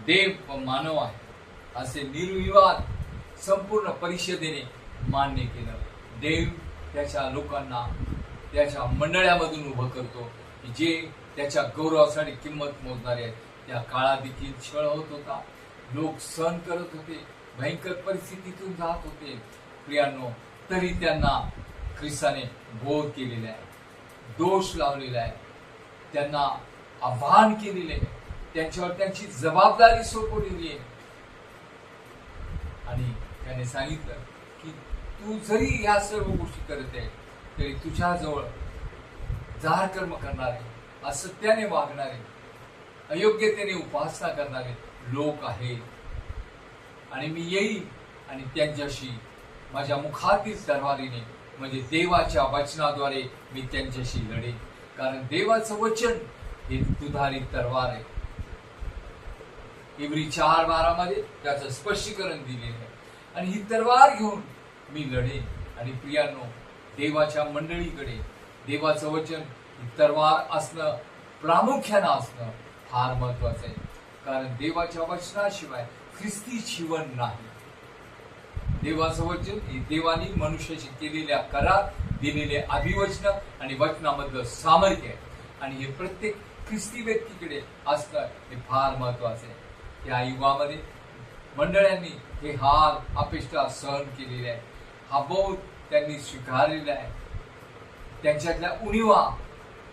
देव व मानव आहे असे निर्विवाद संपूर्ण परिषदेने मान्य केलं. देव त्याच्या लोकांना त्याच्या मंडळामधून उभं करतो की जे त्याच्या गौरवासाठी किंमत मोजणारे आहेत. त्या काळात देखील छळ होत होता, लोक सहन करत होते, भयंकर परिस्थितीतून जात होते. प्रियांनो, तरी त्यांना ख्रिस्ताने बोध केलेला आहे, दोष लावलेला आहे, त्यांना आव्हान केलेले आहे, त्यांच्यावर त्यांची जबाबदारी सोपवलेली आहे. आणि त्याने सांगितलं की तू जरी या सर्व गोष्टी करत आहे तरी तुझ्याजवळ जार कर्म करणारे, असत्याने वागणारे, अयोग्यतेने उपासना करणारे लोक आहेत. आणि मी येईल आणि त्यांच्याशी माझ्या मुखातील तलवारीने म्हणजे देवाच्या वचनाद्वारे मी त्यांच्याशी लढेन. कारण देवाचं वचन हे दुधारी तलवार आहे. इब्री 4:12 त्याचं स्पष्टीकरण दिलेलं आहे. आणि ही तलवार घेऊन मी लढेन. आणि प्रियांनो, देवाच्या मंडळीकडे देवाचं वचन ही तलवार असणं, प्रामुख्यानं असणं फार महत्वाचं आहे. कारण देवाच्या वचनाशिवाय ख्रिस्ती जीवन नाही. देवाचं वचन हे देवानी मनुष्याशी केलेल्या करार, दिलेले अभिवचन आणि वचनामधलं सामर्थ्य आहे. आणि हे प्रत्येक ख्रिस्ती व्यक्तीकडे असणं हे फार महत्वाचं आहे. त्या युगामध्ये मंडळांनी हे हाल अपेष्टा सहन केलेले आहे, हा बोध त्यांनी स्वीकारलेला आहे, त्यांच्यातल्या उणीवा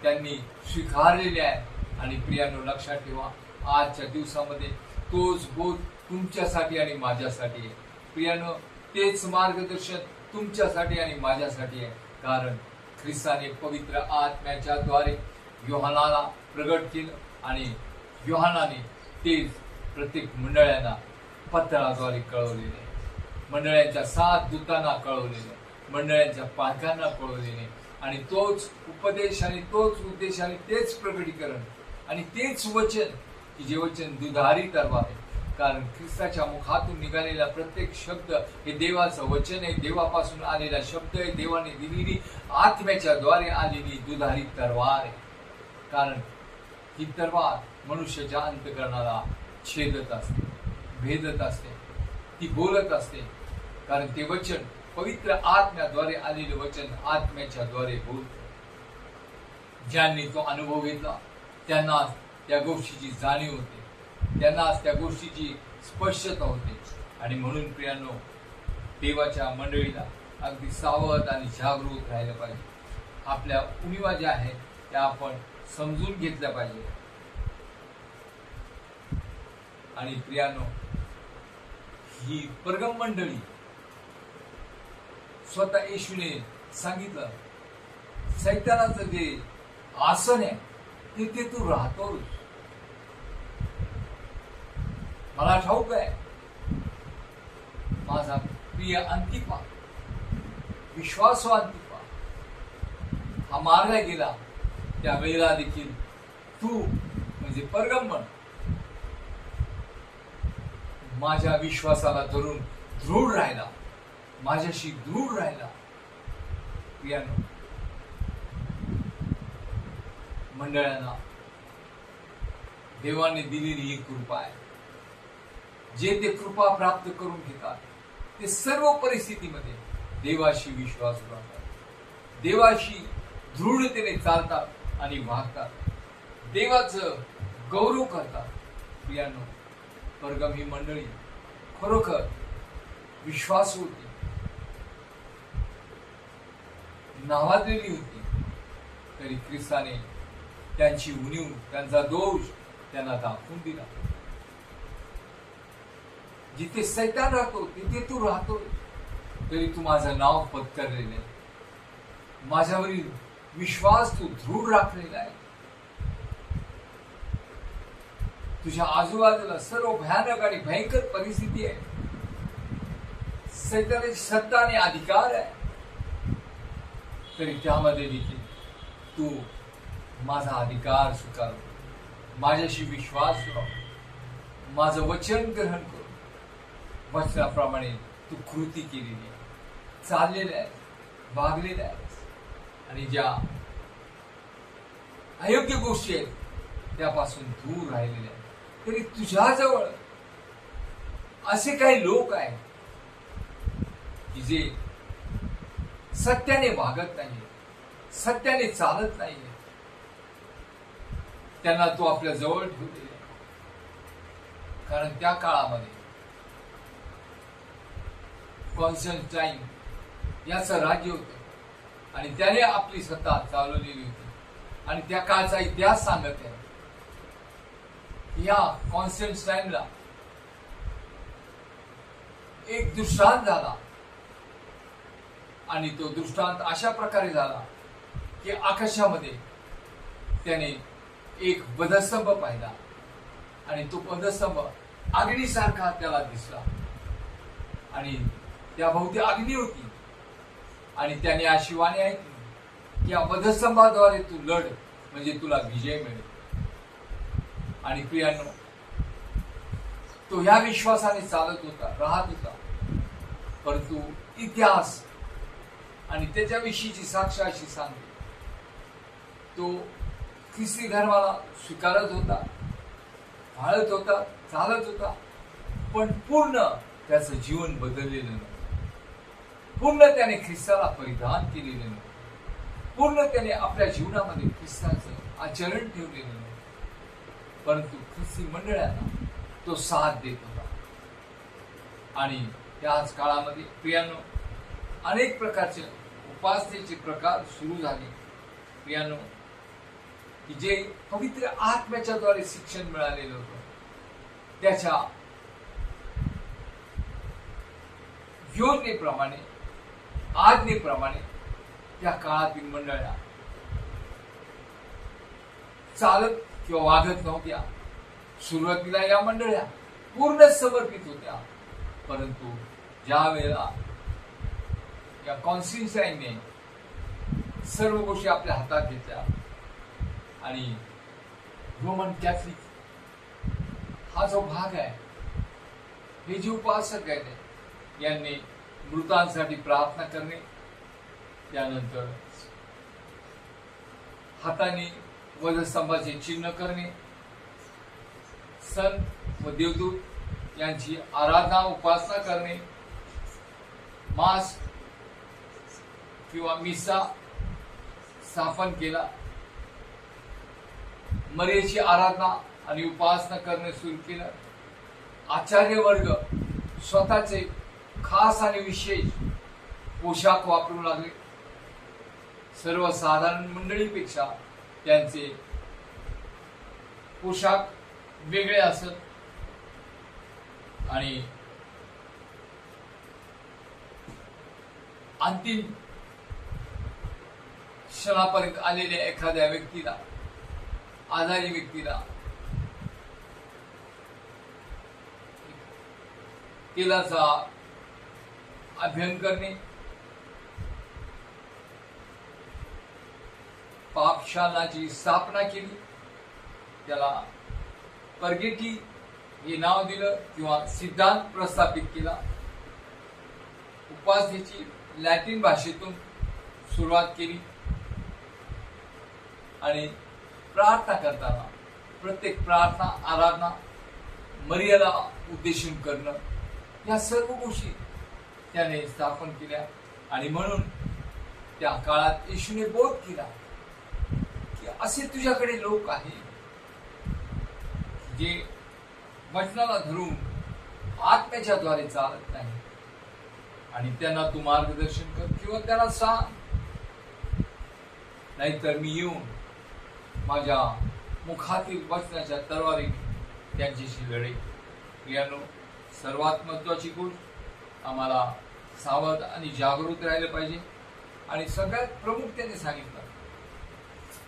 त्यांनी स्वीकारलेल्या आहे. आणि प्रियांनो, लक्षात ठेवा, आजच्या दिवसामध्ये तोच बोध तुमच्यासाठी आणि माझ्यासाठी आहे. प्रियांनो, तेच मार्गदर्शन तुमच्यासाठी आणि माझ्यासाठी आहे. कारण ख्रिस्ताने पवित्र आत्म्याच्या द्वारे योहानाला प्रगट केलं आणि योहानाने तेच प्रत्येक मंडळांना पत्राद्वारे कळवलेले, मंडळांच्या 7 दूतांना कळवलेले, मंडळांच्या पालकांना कळवलेले, आणि तोच उपदेश आणि तोच उद्देश आणि तेच प्रकटीकरण आणि तेच वचन की जे वचन दुधारी तलवार आहे. कारण ख्रिस्ताच्या मुखातून निघालेला प्रत्येक शब्द हे देवाचं वचन आहे, देवापासून आलेला शब्द आहे, देवाने दिलेली आत्म्याच्या द्वारे आलेली दुधारी तलवार आहे. कारण ही तलवार मनुष्याच्या अंतःकरणाला छेदत असते, भेदत असते, ती बोलत असते. कारण ते वचन पवित्र आत्म्याद्वारे आलेले वचन आत्म्याच्या द्वारे बोलते. ज्यांनी तो अनुभव घेतला त्यांना त्या गोष्टीची जाणीव होते, त्यांनाच त्या गोष्टीची स्पष्टता होते. आणि म्हणून प्रियांनो, देवाच्या मंडळीला अगदी सावध आणि जागरूक राहिलं पाहिजे. आपल्या उणिवा ज्या आहेत त्या आपण समजून घेतल्या पाहिजे. आणि प्रियांनो, ही परगम मंडळी स्वतः येशूने सांगितलं, सैतानाचं जे आसन आहे तिथे तू राहतोस. मला ठाऊक आहे माझा प्रिय अंतिपा, विश्वासू अंतिपा हा मारला गेला, त्यावेळेला देखील तू म्हणजे परगमन माझ्या विश्वासाला धरून दृढ राहिला, माझ्याशी दृढ राहिला. प्रियांनो, मंडळांना देवाने दिलेली ही कृपा आहे. जे ते कृपा प्राप्त करून घेतात ते सर्व परिस्थितीमध्ये देवाशी विश्वास राखतात, देवाशी दृढतेने चालतात आणि वागतात, देवाचं गौरव करतात. प्रियांनो, परगम ही मंडळी खरोखर विश्वास होती, नावाजलेली होती, तरी ख्रिस्ताने त्यांची उणीव, त्यांचा दोष त्यांना दाखवून दिला. जिथे सैतान राहतो तिथे तू राहतो, तरी तू माझं नाव पत्करलेलं आहे, माझ्यावरील विश्वास तू दृढ राखलेला आहे. तुझ्या आजूबाजूला सर्व भयानक आणि भयंकर परिस्थिती आहे, सैतानाची सत्ता आणि अधिकार आहे, तरी त्यामध्ये देखील तू माझा अधिकार स्वीकार, माझ्याशी विश्वास ठेव, माझं वचन ग्रहण करू, वचनाप्रमाणे तू कृती केलेली आहे, चाललेलं आहे, वागलेलं आहे. आणि ज्या अयोग्य गोष्टी आहेत त्यापासून दूर राहिलेल्या आहेत. तरी तुझ्याजवळ असे काही लोक आहेत की जे सत्याने वागत नाही, सत्याने चालत नाही, त्यांना तू आपल्या जवळ ठेवलेले आहे. कारण त्या काळामध्ये कॉन्स्टंटाईन याचं राज्य होतं आणि त्याने आपली सत्ता चालवलेली होती. आणि त्या काळचा इतिहास सांगत आहे, या कॉन्स्टंटाईनला एक दृष्टांत झाला, आणि तो दृष्टांत अशा प्रकारे झाला की आकाशामध्ये त्याने एक वधस्तंभ पाहिला, आणि तो वधस्तंभ अग्नीसारखा त्याला दिसला, आणि त्या भोवती अग्नी होती. आणि त्याने अशी वाणी ऐकली की या वधस्तंभाद्वारे तू लढ, म्हणजे तुला विजय मिळेल. आणि प्रियांनो, तो ह्या विश्वासाने चालत होता, राहत होता. परंतु इतिहास आणि त्याच्याविषयीची साक्ष अशी सांगते, तो ख्रिस्ती धर्माला स्वीकारत होता, पाळत होता, चालत होता, पण पूर्ण त्याचं जीवन बदललेलं नव्हतं. पूर्ण त्याने ख्रिस्ताला परिधान केलेलं नव्हतं. पूर्ण त्याने आपल्या जीवनामध्ये ख्रिस्ताचं आचरण ठेवलेलं नव्हतं. परंतु ख्रिस्ती मंडळांना तो साथ देत होता. आणि त्याच काळामध्ये प्रियांनो, अनेक प्रकारचे उपासनेचे प्रकार सुरू झाले. प्रियांनो, की जे पवित्र आत्म्याच्या द्वारे शिक्षण मिळालेलं होतं, त्याच्या योजनेप्रमाणे, आज्ञेप्रमाणे त्या काळातील मंडळा चालत किंवा वागत नव्हत्या. सुरुवातीला या मंडळ्या पूर्ण समर्पित होत्या, परंतु ज्या वेळेला या कॉन्सिस्टन्सीने सर्व गोष्टी आपल्या हातात घेतल्या आणि रोमन कॅथलिक हा जो भाग आहे, हे जे उपासक आहेत यांनी मृतांसाठी प्रार्थना करणे, त्यानंतर हाताने वधस्तंभाचे चिन्ह करणे, संत व देवदूत यांची आराधना उपासना करणे, मास किंवा मिसा स्थापन केला, मर्याची आराधना आणि उपासना करणे सुरू केलं. आचार्य वर्ग स्वतःचे खास आणि विशेष पोशाख वापरू लागले. सर्वसाधारण मंडळीपेक्षा त्यांचे पोशाख वेगळे असत आणि अंतिम क्षणापर्यंत आलेल्या एखाद्या व्यक्तीला, आजारी व्यक्तीला तेलाचा अभिषेक करणे, पापशालाची स्थापना केली, त्याला परगेटी हे नाव दिलं किंवा सिद्धांत प्रस्थापित केला. उपासनेची लॅटिन भाषेतून सुरुवात केली आणि प्रार्थना करताना प्रत्येक प्रार्थना आराधना मर्यादा उद्देशून करणं, या सर्व गोष्टी त्याने स्थापन केल्या. आणि म्हणून त्या काळात येशूने बोध केला की असे तुझ्याकडे लोक आहेत जे वचनाला धरून आत्म्याच्या द्वारे चालत नाही, आणि त्यांना तू मार्गदर्शन कर किंवा त्यांना सांग, नाहीतर मी येऊन माझ्या मुखातील वचनाच्या तलवारीने त्यांच्याशी लढे. प्रियानो, सर्वात महत्वाची गोष्ट आम्हाला सावध आणि जागरूक राहिलं पाहिजे. आणि सगळ्यात प्रमुख त्याने सांगितलं,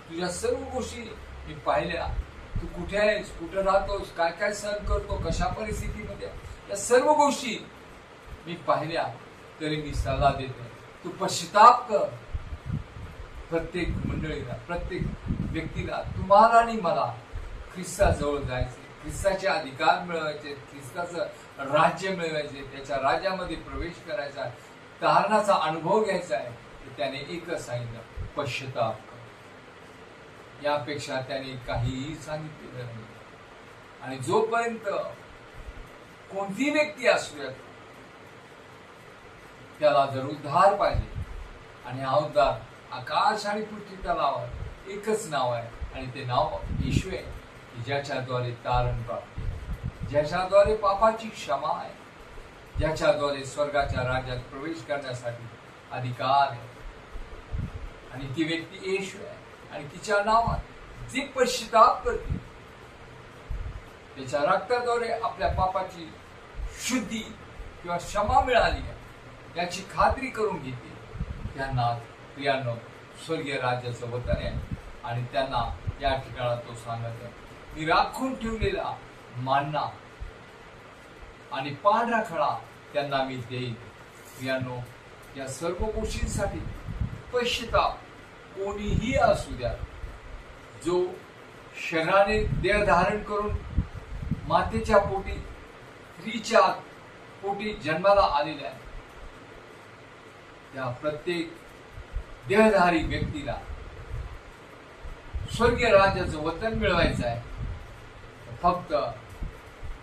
तुझ्या सर्व गोष्टी मी पाहिल्या, तू कुठे आहेस, कुठे राहतोस, काय काय सहन करतो, कशा परिस्थितीमध्ये, या सर्व गोष्टी मी पाहिल्या, तरी मी सल्ला देतो, तू पश्चाताप कर. प्रत्येक मंडळीला, प्रत्येक व्यक्तीला, तुम्हाला आणि मला ख्रिस्ताजवळ जायचे, ख्रिस्ताचे अधिकार मिळवायचे, ख्रिस्ताचं राज्य मिळवायचे, त्याच्या राज्यामध्ये प्रवेश करायचा, तारणाचा अनुभव घ्यायचा आहे. त्याने एकच सांगितलं, पश्चाताप कर. यापेक्षा त्याने काहीही सांगितलेलं नाही. आणि जोपर्यंत कोणती व्यक्ती असू द्या, त्याला जर उद्धार पाहिजे, आणि हा उद्धार आकाश आणि पृथ्वीच्या नावावर एकच नाव आहे, आणि ते नाव येशू आहे, की ज्याच्याद्वारे तारण प्राप्त आहे, ज्याच्याद्वारे पापाची क्षमा आहे, ज्याच्याद्वारे स्वर्गाच्या राज्यात प्रवेश करण्यासाठी अधिकार आहे. आणि ती व्यक्ती येशू आहे. आणि तिच्या नावात जे पश्चाताप करते, त्याच्या रक्ताद्वारे आपल्या पापाची शुद्धी किंवा क्षमा मिळाली आहे याची खात्री करून घेते, त्यांना प्रियांनो स्वर्गीय राज्याचं वतन आहे. आणि त्यांना या ठिकाणात तो सांगत आहे, मी राखून ठेवलेला मान्ना आणि पांढरा खडा त्यांना मी देईन. प्रियांनो, या सर्व गोष्टींसाठी पश्चाताप कोणीही असू द्या, जो शरीराने देह धारण करून मातेच्या पोटी, स्त्रीच्या पोटी जन्माला आलेल्या आहे, त्या प्रत्येक देहधारी व्यक्तीला स्वर्गीय राज्याचं वतन मिळवायचं आहे. फक्त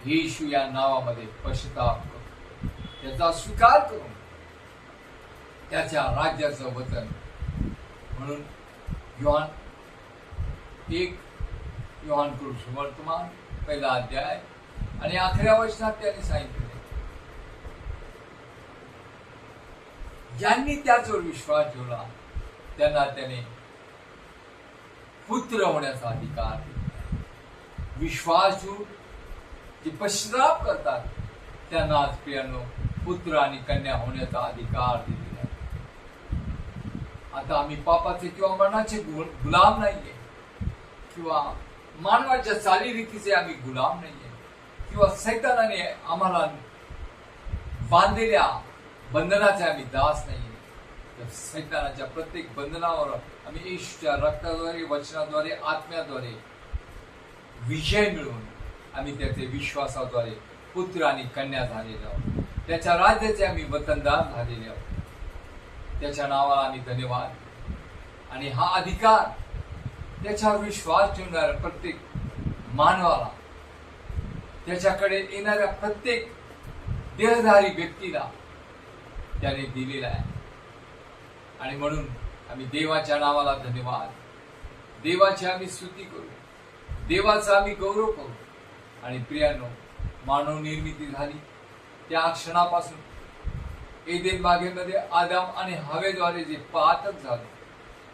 येशू या नावामध्ये पश्चाताप करून, त्याचा स्वीकार करून त्याच्या राज्याचं वतन. म्हणून योहान 1 योहानकडून सुवर्तमान 1 अध्याय आणि 11 वचनात त्यांनी सांगितले, ज्यांनी त्याच्यावर विश्वास ठेवला त्यांना त्याने पुत्र होण्याचा अधिकार दिला. विश्वास ठेवून जे पश्चाताप करतात त्यांना आज प्रियांनो पुत्र आणि कन्या होण्याचा अधिकार दिलेला आहे. आता आम्ही पापाचे किंवा मरणाचे गुलाम नाहीये, किंवा मानवाच्या चालीरीतीचे आम्ही गुलाम नाहीये, किंवा सैतानाने आम्हाला बांधलेल्या बंधनाचे आम्ही दास नाहीये. तर सैतानाच्या प्रत्येक बंधनावर आम्ही येशूच्या रक्ताद्वारे, वचनाद्वारे, आत्म्याद्वारे विजय मिळवून आम्ही त्याचे विश्वासाद्वारे पुत्र आणि कन्या झालेले आहोत. त्याच्या राज्याचे आम्ही वतनदार झालेले आहोत. त्याच्या नावाला आम्ही धन्यवाद. आणि हा अधिकार त्याच्यावर विश्वास ठेवणाऱ्या प्रत्येक मानवाला, त्याच्याकडे येणाऱ्या प्रत्येक देहधारी व्यक्तीला त्याने दिलेला आहे. आणि म्हणून आम्ही देवाच्या नावाला धन्यवाद, देवाची आम्ही स्तुती करू, देवाचा आम्ही गौरव करू. आणि प्रियानो, मानव निर्मिती झाली त्या क्षणापासून एदेन बागेमध्ये आदाम आणि हवेद्वारे जे पातक झाले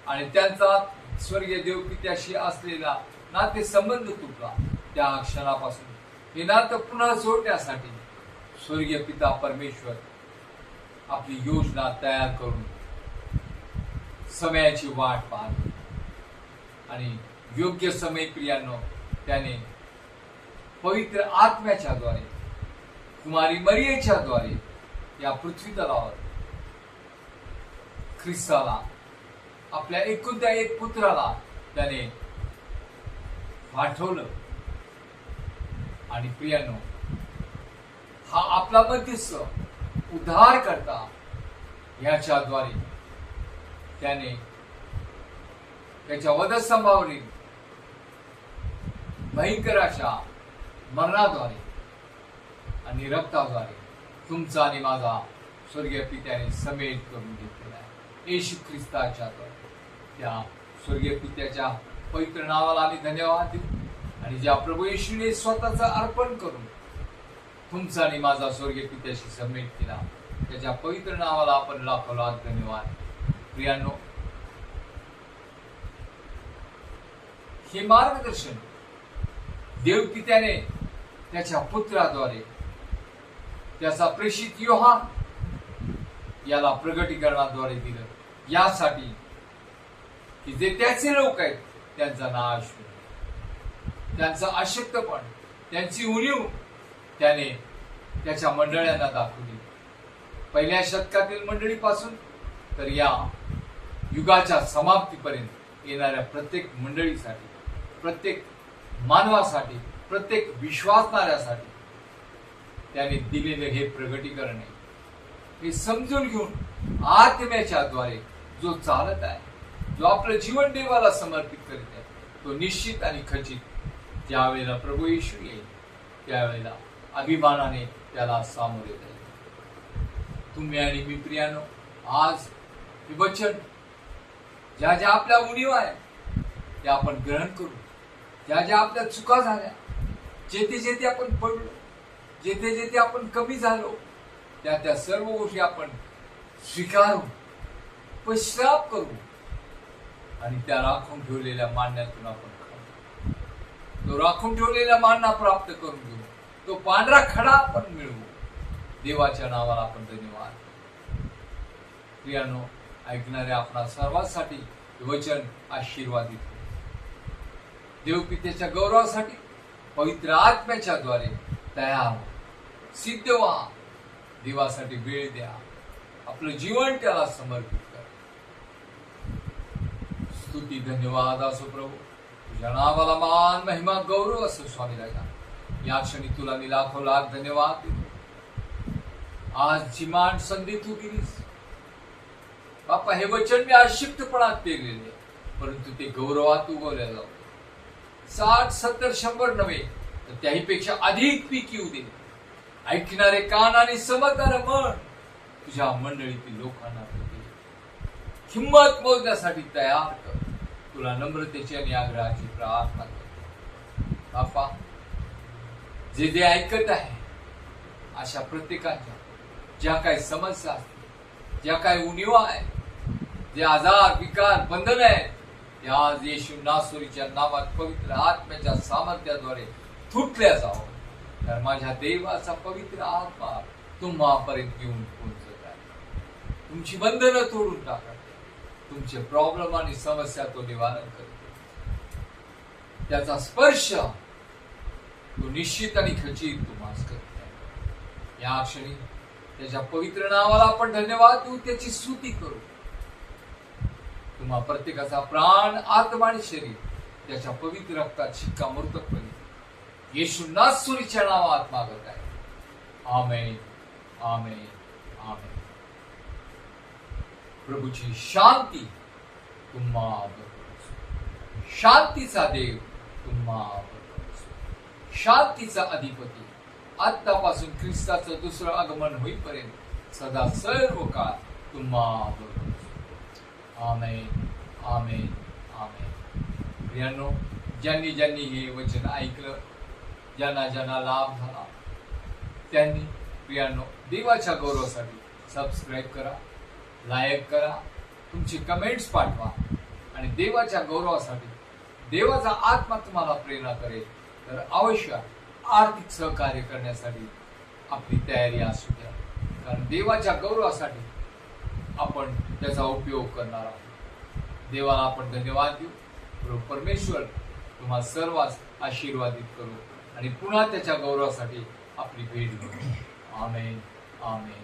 आणि त्यांचा स्वर्गीय देवपित्याशी असलेला नाते संबंध तुटला, त्या क्षणापासून हे नातं पुन्हा जोडण्यासाठी स्वर्गीय पिता परमेश्वर आपली योजना तयार करून समयाची वाट पाहतो. आणि योग्य समय प्रियांनो त्याने पवित्र आत्म्याच्या द्वारे, कुमारी मरियेच्या द्वारे या पृथ्वी तलावर ख्रिस्ताला, आपल्या एकुलत्या एक पुत्राला त्याने पाठवलं. आणि प्रियांनो, हा आपला मध्यस्थ, उद्धार करता, याच्याद्वारे त्याने त्याच्या वधस्तंभावरील भयंकर अशा मरणाद्वारे आणि रक्ताद्वारे तुमचा आणि माझा स्वर्गीय पित्याने समेट करून घेतलेला आहे. येशू ख्रिस्ताच्या द्वारे त्या स्वर्गीय पित्याच्या पवित्र नावाला आम्ही धन्यवाद देऊ. आणि ज्या प्रभू येशूने स्वतःचं अर्पण करून तुमचा आणि माझा स्वर्गीय पित्याशी समेट केला, त्याच्या पवित्र नावाला आपण लाखो लाख धन्यवाद. प्रियांनो, हे मार्गदर्शन देवपित्याने त्याच्या पुत्राद्वारे, त्याचा प्रेषित योहान याला प्रगटीकरणाद्वारे दिलं, यासाठी की जे त्याचे लोक आहेत त्यांचा नाश होईल, त्यांचा अशक्तपण, त्यांची उणीव त्याने त्याच्या मंडळांना दाखवली. पहिल्या शतकातील मंडळीपासून तर या युगाच्या समाप्तीपर्यंत येणाऱ्या प्रत्येक मंडळीसाठी, प्रत्येक मानवासाठी, प्रत्येक विश्वासणाऱ्यासाठी त्याने दिलेले हे प्रगटीकरण आहे. हे समजून घेऊन आत्म्याच्या द्वारे जो चालत आहे, जो आपलं जीवन देवाला समर्पित करीत आहे, तो निश्चित आणि खचित ज्यावेळेला प्रभू येशू येईल त्यावेळेला अभिमानाने त्याला सामोरे जाईल. तुम्ही आणि मी प्रियानो, आज हे वचन ज्या ज्या आपल्या उणीव आहे त्या आपण ग्रहण करू. ज्या ज्या आपल्या चुका झाल्या, जेथे जेथे आपण पडलो, जेथे जेथे आपण कमी झालो, त्या त्या सर्व गोष्टी आपण स्वीकारू, पश्चाताप करू आणि त्या राखून ठेवलेल्या मान्यातून आपण खाऊ. तो राखून ठेवलेला मान्ना प्राप्त करून घेऊ, तो पांढरा खडा आपण मिळवू. देवाच्या नावाला आपण धन्यवाद. प्रियानो, ऐकणाऱ्या आपणा सर्वांसाठी वचन आशीर्वादित. देवपित्याच्या गौरवासाठी पवित्र आत्म्याच्या द्वारे तयार सिद्ध व्हा. देवासाठी वेळ द्या, आपलं जीवन त्याला समर्पित करा. स्तुती धन्यवाद असो प्रभू, तुझ्या नावाला मान महिमा गौरव असो स्वामी राजा. या क्षणी तुला मी लाखो लाख धन्यवाद देतो. आज जी मान संधी तू दिलीस बापा, हे वचन मी अशिक्तपणात पेरलेले, परंतु ते गौरवात उगवल्या जाऊ. 60, 70, 100 नव्हे तर त्याहीपेक्षा अधिक पीक येऊ दे. ऐकणारे कान आणि समजणारे मन तुझ्या मंडळीतील लोकांना हिंमत मोजण्यासाठी तयार कर. तुला नम्रतेची आणि आग्रहाची प्रार्थना कर बापा. जे जे ऐकत आहे अशा प्रत्येकाच्या ज्या काही समस्या असतील, ज्या काही उणीवा आहेत, जे आजार, विकार, बंधन आहेत, ते आज येशू नासरीच्या नावात पवित्र आत्म्याच्या सामर्थ्याद्वारे तुटल्या जावं. तर माझ्या देवाचा पवित्र आत्मा तुम्हापर्यंत येऊन पोहोचत आहे. तुमची बंधनं तोडून टाकत, तुमचे प्रॉब्लेम आणि समस्या तो निवारण करतो. त्याचा स्पर्श तो निश्चित आणि खचित तुम्हाला करत आहे. या क्षणी त्याच्या पवित्र नावाला आपण धन्यवाद देऊ, त्याची स्तुती करू. तुम्हा प्रत्येकाचा प्राण, आत्मा आणि शरीर त्याच्या पवित्र रक्तात शिक्कामोर्तब करी. येशू नासरीच्या नावात मागत आहे. आमेन, आमेन, आमेन. प्रभूची शांती तुम्हा बरोबर असो. शांतीचा देव तुम्हा बरोबर असो. शांतीचा अधिपती आतापासून ख्रिस्ताचं दुसरं आगमन होईपर्यंत सदा सर्व काळ तुम्हा बरोबर असो. आमेन, आमेन, आमेन. प्रियांनो, ज्यांनी ज्यांनी हे वचन ऐकलं, ज्यांना ज्यांना लाभ झाला, त्यांनी प्रियांनो देवाच्या गौरवासाठी सबस्क्राईब करा, लाईक करा, तुमची कमेंट्स पाठवा आणि देवाच्या गौरवासाठी देवाचा आत्मा तुम्हाला प्रेरणा करेल तर अवश्य आर्थिक सहकार्य करण्यासाठी आपली तयारी असू द्या. कारण देवाच्या गौरवासाठी आपण त्याचा उपयोग करणार आहोत. देवाला आपण धन्यवाद देऊ. प्रभू परमेश्वर तुम्हा सर्वांस आशीर्वादित करू आणि पुन्हा त्याच्या गौरवासाठी आपली भेट घेऊ. आमेन, आमेन.